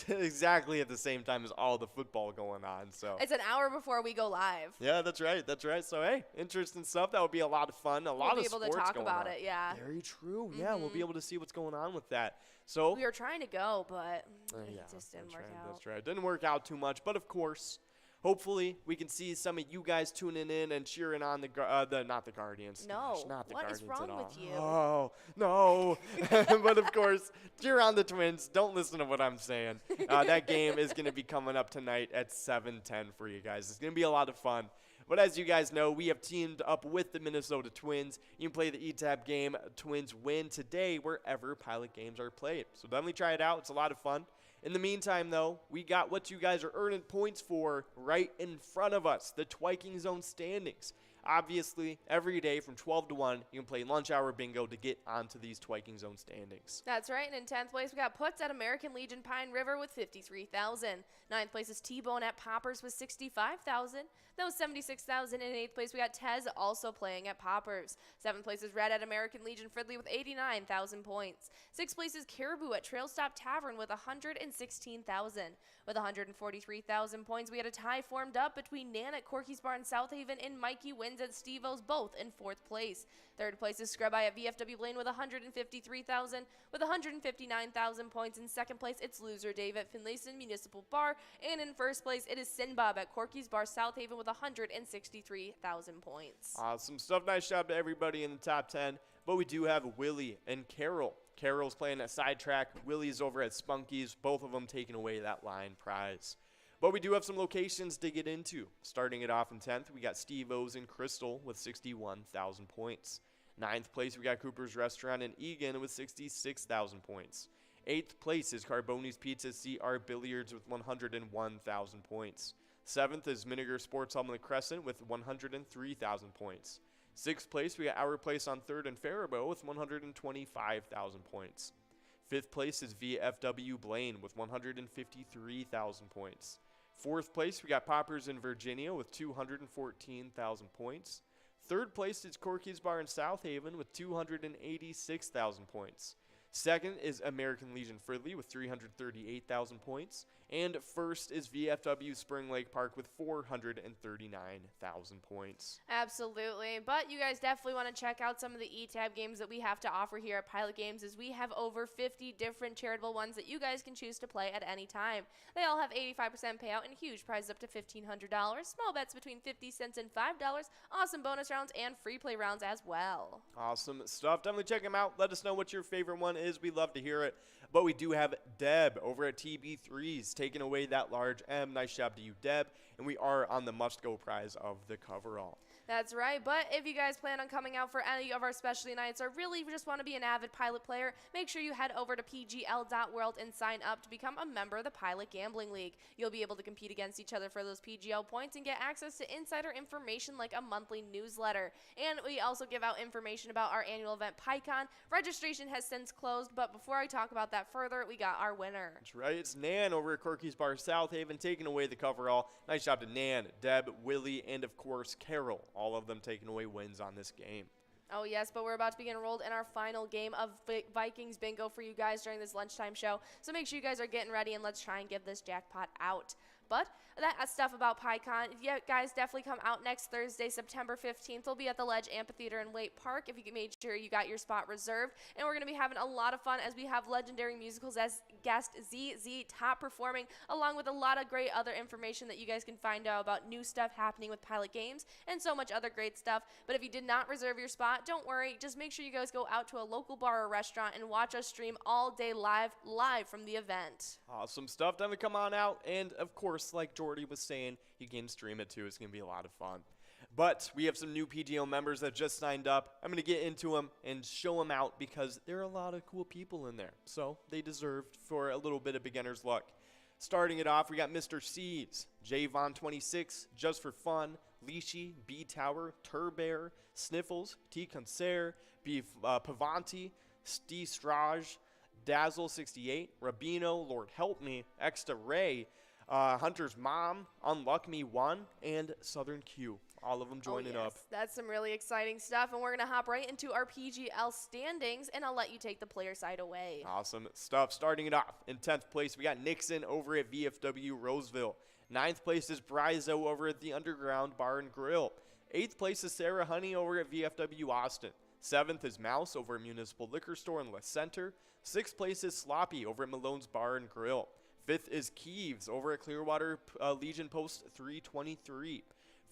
Exactly at the same time as all the football going on. So It's an hour before we go live. yeah, that's right. That's right. So hey, interesting stuff. That would be a lot of fun. A lot We'll of be able to sports talk going about on. it, yeah. Very true. Yeah, we'll be able to see what's going on with that. So We were trying to go, but it yeah, just didn't that's work right, out. That's right. Didn't work out too much, but of course, hopefully we can see some of you guys tuning in and cheering on not the Guardians. No, Gosh, not the what Guardians is wrong at all. with you? Oh, no. But of course, cheer on the Twins. Don't listen to what I'm saying. That game is going to be coming up tonight at 7:10 for you guys. It's going to be a lot of fun. But as you guys know, we have teamed up with the Minnesota Twins. You can play the ETAB game Twins Win today wherever Pilot games are played. So definitely try it out. It's a lot of fun. In the meantime, though, we got what you guys are earning points for right in front of us, the Twiking Zone standings. Obviously, every day from 12 to 1, you can play lunch hour bingo to get onto these Twiking Zone standings. That's right, and in 10th place, we got Puts at American Legion Pine River with 53,000. 9th place is T-Bone at Poppers with 65,000. That was 76,000. In 8th place, we got Tez also playing at Poppers. 7th place is Red at American Legion Fridley with 89,000 points. 6th place is Caribou at Trail Stop Tavern with 116,000. With 143,000 points, we had a tie formed up between Nan at Corky's Bar in South Haven and Mikey Wins at Steve-O's, both in 4th place. 3rd place is Scrub Eye at VFW Blaine with 153,000. With 159,000 points in 2nd place, it's Loser Dave at Finlayson Municipal Bar. And in 1st place, it is Sin Bob at Corky's Bar South Haven with 163,000 points. Awesome stuff. Nice job to everybody in the top 10. But we do have Willie and Carol. Carol's playing at Sidetrack. Willie's over at Spunky's. Both of them taking away that line prize. But we do have some locations to get into. Starting it off in 10th, we got Steve-O's in Crystal with 61,000 points. 9th place, we got Cooper's Restaurant in Egan with 66,000 points. 8th place is Carboni's Pizza CR Billiards with 101,000 points. 7th is Miniger Sports Hub in the Crescent with 103,000 points. 6th place, we got Our Place on 3rd and Faribault with 125,000 points. 5th place is VFW Blaine with 153,000 points. 4th place, we got Poppers in Virginia with 214,000 points. 3rd place is Corky's Bar in South Haven with 286,000 points. 2nd is American Legion Fridley with 338,000 points. And 1st is VFW Spring Lake Park with 439,000 points. Absolutely. But you guys definitely want to check out some of the ETAB games that we have to offer here at Pilot Games, as we have over 50 different charitable ones that you guys can choose to play at any time. They all have 85% payout and huge prizes up to $1,500, small bets between 50 cents and $5, awesome bonus rounds, and free play rounds as well. Awesome stuff. Definitely check them out. Let us know what your favorite one is. We love to hear it. But we do have Deb over at TB3s taking away that large M. Nice job to you, Deb. And we are on the must-go prize of the coverall. That's right, but if you guys plan on coming out for any of our specialty nights or really just want to be an avid Pilot player, make sure you head over to pgl.world and sign up to become a member of the Pilot Gambling League. You'll be able to compete against each other for those PGL points and get access to insider information like a monthly newsletter. And we also give out information about our annual event, PyCon. Registration has since closed, but before I talk about that further, we got our winner. That's right. It's Nan over at Corky's Bar South Haven taking away the coverall. Nice job to Nan, Deb, Willie, and of course Carol. All of them taking away wins on this game. Oh, yes, but we're about to be enrolled in our final game of Vikings Bingo for you guys during this lunchtime show. So make sure you guys are getting ready, and let's try and give this jackpot out. But that stuff about PyCon, you guys definitely come out next Thursday, September 15th. We'll be at the Ledge Amphitheater in Waite Park if you made sure you got your spot reserved. And we're going to be having a lot of fun as we have legendary musicals as guest ZZ Top performing, along with a lot of great other information that you guys can find out about new stuff happening with Pilot Games and so much other great stuff. But if you did not reserve your spot, don't worry. Just make sure you guys go out to a local bar or restaurant and watch us stream all day live from the event. Awesome stuff. Time to come on out. And of course, like Jordy was saying, you can stream it too. It's going to be a lot of fun. But we have some new PGO members that just signed up. I'm going to get into them and show them out because there are a lot of cool people in there. So they deserved for a little bit of beginner's luck. Starting it off, we got Mr. C's, Javon26, Just for Fun, Leashy, B Tower, Turbear, Sniffles, T Concert, B Pavanti, Steve Straj, Dazzle68, Rabino, Lord Help Me, Extra Ray, Hunter's Mom, Unluck Me 1, and Southern Q. All of them joining up. That's some really exciting stuff, and we're going to hop right into our PGL standings, and I'll let you take the player side away. Awesome stuff. Starting it off, in 10th place, we got Nixon over at VFW Roseville. 9th place is Bryzo over at the Underground Bar and Grill. 8th place is Sarah Honey over at VFW Austin. 7th is Mouse over at Municipal Liquor Store in Le Center. 6th place is Sloppy over at Malone's Bar and Grill. 5th is Keeves over at Clearwater Legion Post 323.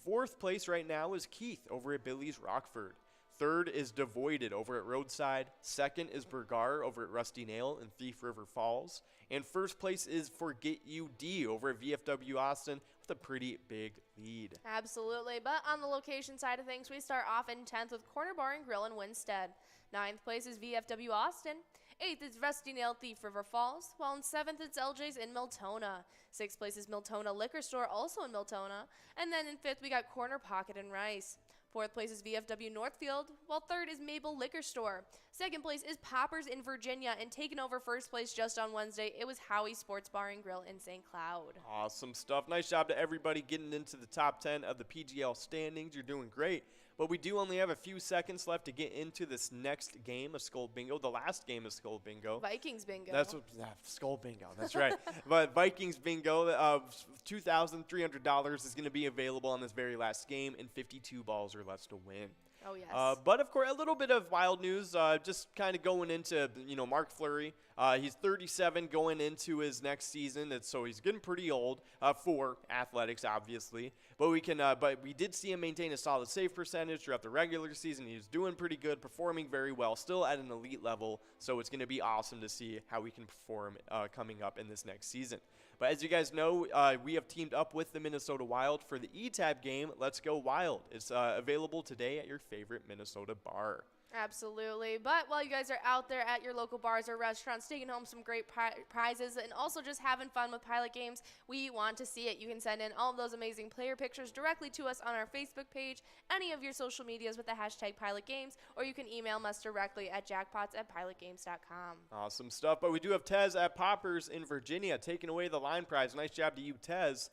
4th place right now is Keith over at Billy's Rockford. 3rd is Devoided over at Roadside. 2nd is Bergar over at Rusty Nail in Thief River Falls. And 1st place is Forget You D over at VFW Austin with a pretty big lead. Absolutely. But on the location side of things, we start off in 10th with Corner Bar and Grill in Winstead. 9th place is VFW Austin. 8th is Rusty Nail Thief River Falls, while in 7th it's LJ's in Miltona. 6th place is Miltona Liquor Store, also in Miltona. And then in 5th we got Corner Pocket and Rice. 4th place is VFW Northfield, while 3rd is Maple Liquor Store. 2nd place is Poppers in Virginia, and taking over 1st place just on Wednesday, it was Howie's Sports Bar and Grill in St. Cloud. Awesome stuff. Nice job to everybody getting into the top 10 of the PGL standings. You're doing great. But we do only have a few seconds left to get into this next game of Skull Bingo, the last game of Skull Bingo. Vikings Bingo. That's what, Skull Bingo, that's right. But Vikings Bingo, $2,300 is going to be available on this very last game, and 52 balls or less to win. Oh, yes. But, of course, a little bit of wild news, just kind of going into, Mark Fleury. He's 37 going into his next season, so he's getting pretty old for athletics, obviously. But we did see him maintain a solid save percentage throughout the regular season. He was doing pretty good, performing very well, still at an elite level. So it's going to be awesome to see how we can perform coming up in this next season. But as you guys know, we have teamed up with the Minnesota Wild for the E-Tab game, Let's Go Wild. It's available today at your favorite Minnesota bar. Absolutely. But while you guys are out there at your local bars or restaurants taking home some great prizes and also just having fun with Pilot Games, we want to see it. You can send in all of those amazing player pictures directly to us on our Facebook page, any of your social medias with the hashtag Pilot Games, or you can email us directly at jackpots@pilotgames.com. Awesome stuff. But we do have Tez at Poppers in Virginia taking away the line prize. Nice job to you, Tez.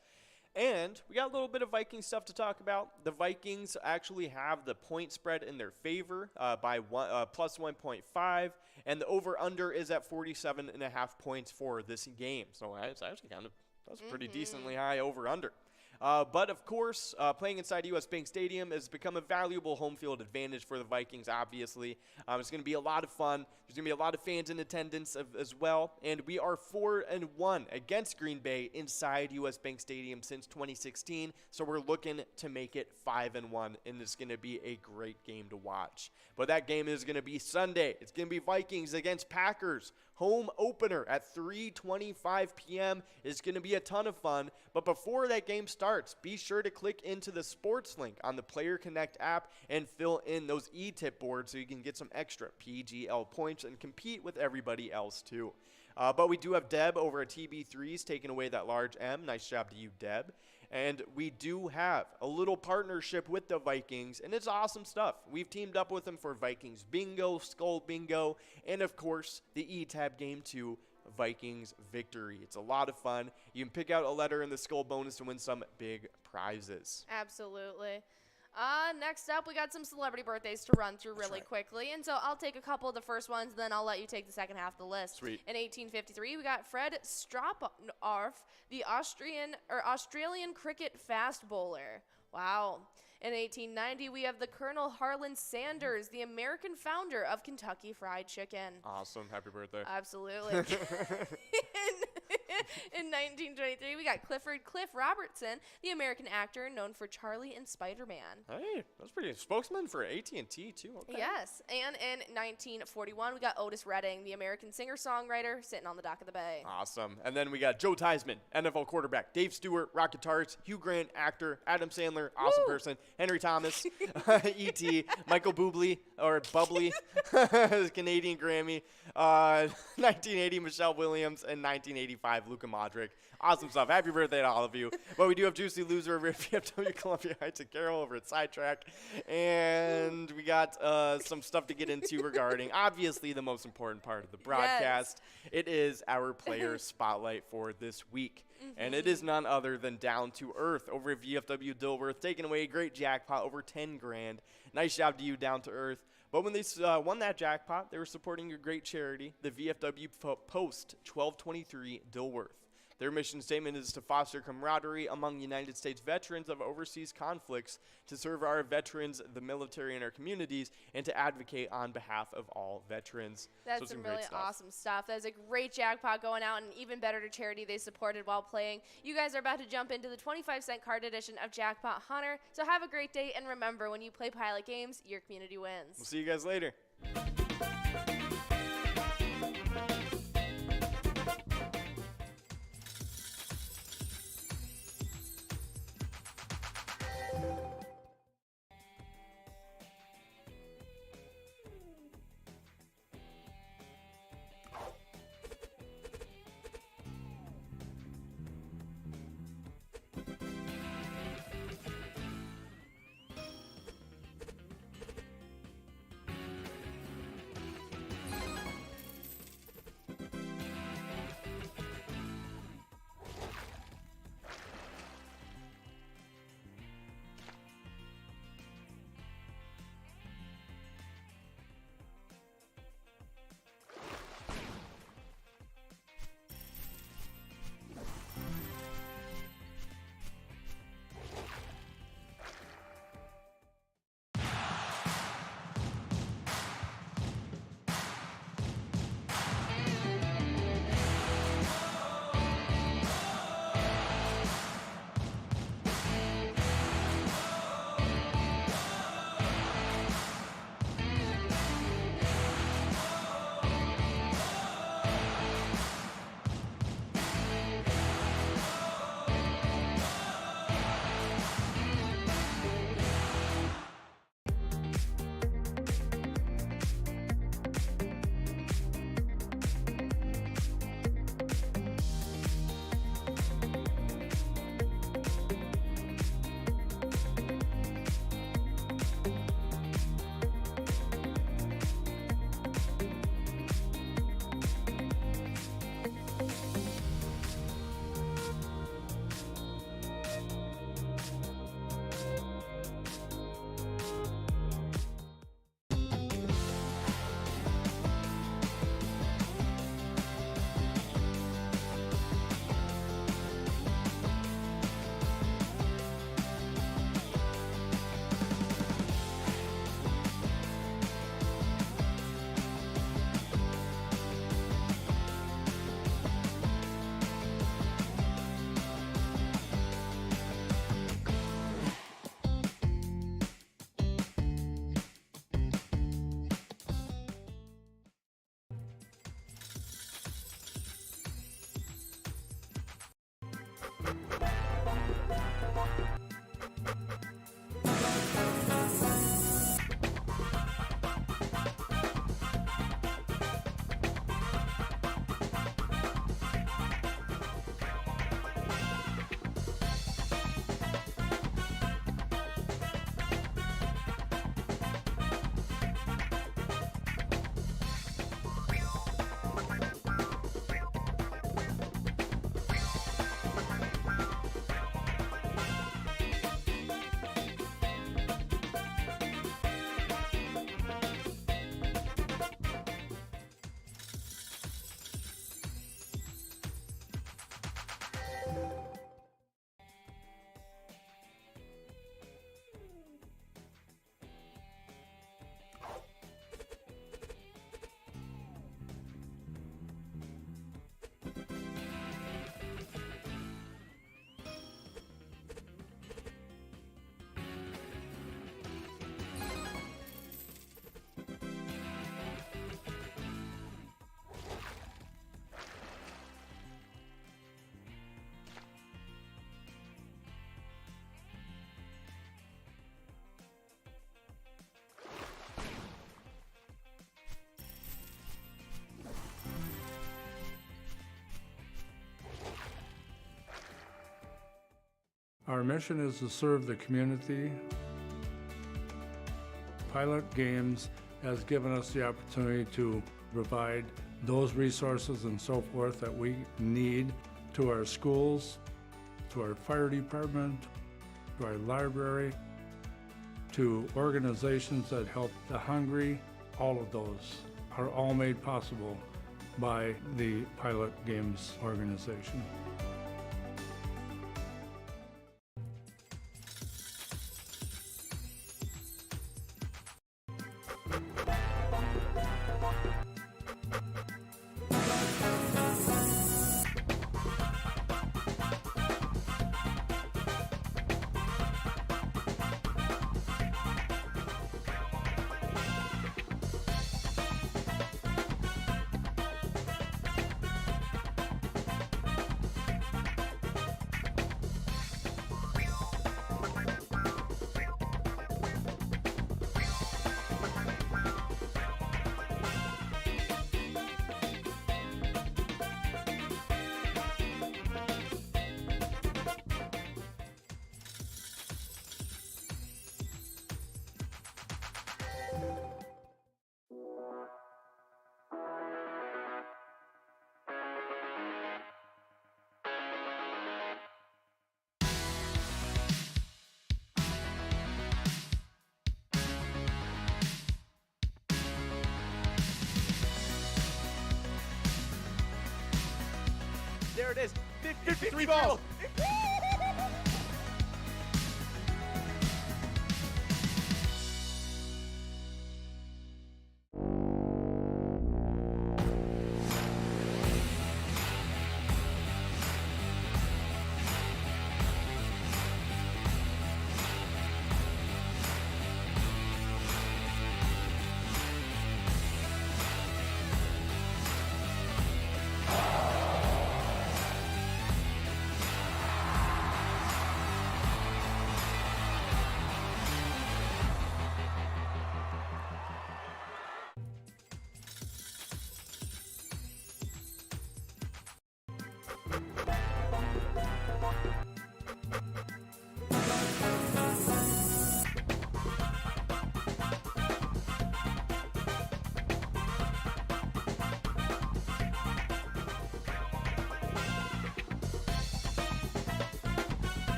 And we got a little bit of Viking stuff to talk about. The Vikings actually have the point spread in their favor by plus 1.5, and the over-under is at 47.5 points for this game. So it's actually that's pretty decently high over-under. But, of course, playing inside U.S. Bank Stadium has become a valuable home field advantage for the Vikings, obviously. It's going to be a lot of fun. There's going to be a lot of fans in attendance as well. And we are 4-1 against Green Bay inside U.S. Bank Stadium since 2016. So we're looking to make it 5-1, and it's going to be a great game to watch. But that game is going to be Sunday. It's going to be Vikings against Packers. Home opener at 3:25 p.m. is going to be a ton of fun. But before that game starts, be sure to click into the sports link on the Player Connect app and fill in those e-tip boards so you can get some extra PGL points and compete with everybody else too. But we do have Deb over at TB3s taking away that large M. Nice job to you, Deb. And we do have a little partnership with the Vikings, and it's awesome stuff. We've teamed up with them for Vikings Bingo, Skull Bingo, and, of course, the E-Tab Game 2 Vikings Victory. It's a lot of fun. You can pick out a letter in the Skull bonus to win some big prizes. Absolutely. Next up, we got some celebrity birthdays to run through really quickly. And so I'll take a couple of the first ones, then I'll let you take the second half of the list. Sweet. In 1853, we got Fred Stroppart, the Australian cricket fast bowler. Wow. In 1890, we have the Colonel Harlan Sanders, the American founder of Kentucky Fried Chicken. Awesome. Happy birthday. Absolutely. In 1923, we got Cliff Robertson, the American actor known for Charlie and Spider-Man. Hey, that's pretty spokesman for AT&T too. Okay. Yes, and in 1941, we got Otis Redding, the American singer-songwriter, sitting on the dock of the bay. Awesome. And then we got Joe Theismann, NFL quarterback, Dave Stewart, rock guitarist, Hugh Grant, actor, Adam Sandler, awesome person, Henry Thomas, E.T., Michael Bublé, Canadian Grammy, 1980, Michelle Williams, and 1985, Luka Modric. Awesome stuff. Happy birthday to all of you. But we do have Juicy Loser over at VFW Columbia Heights and Carroll over at Sidetrack. And we got some stuff to get into regarding, obviously, the most important part of the broadcast. Yes. It is our player spotlight for this week. And it is none other than Down to Earth over at VFW Dilworth, taking away a great jackpot, over 10 grand. Nice job to you, Down to Earth. But when they won that jackpot, they were supporting a great charity, the VFW Post 1223 Dilworth. Their mission statement is to foster camaraderie among United States veterans of overseas conflicts, to serve our veterans, the military, and our communities, and to advocate on behalf of all veterans. That's So some great really stuff. awesome stuff. That's a great jackpot going out, and even better to charity they supported while playing. You guys are about to jump into the 25-cent card edition of Jackpot Hunter. So have a great day, and remember, when you play Pilot games, your community wins. We'll see you guys later. Our mission is to serve the community. Pilot Games has given us the opportunity to provide those resources and so forth that we need to our schools, to our fire department, to our library, to organizations that help the hungry. All of those are all made possible by the Pilot Games organization. it is. 53 balls.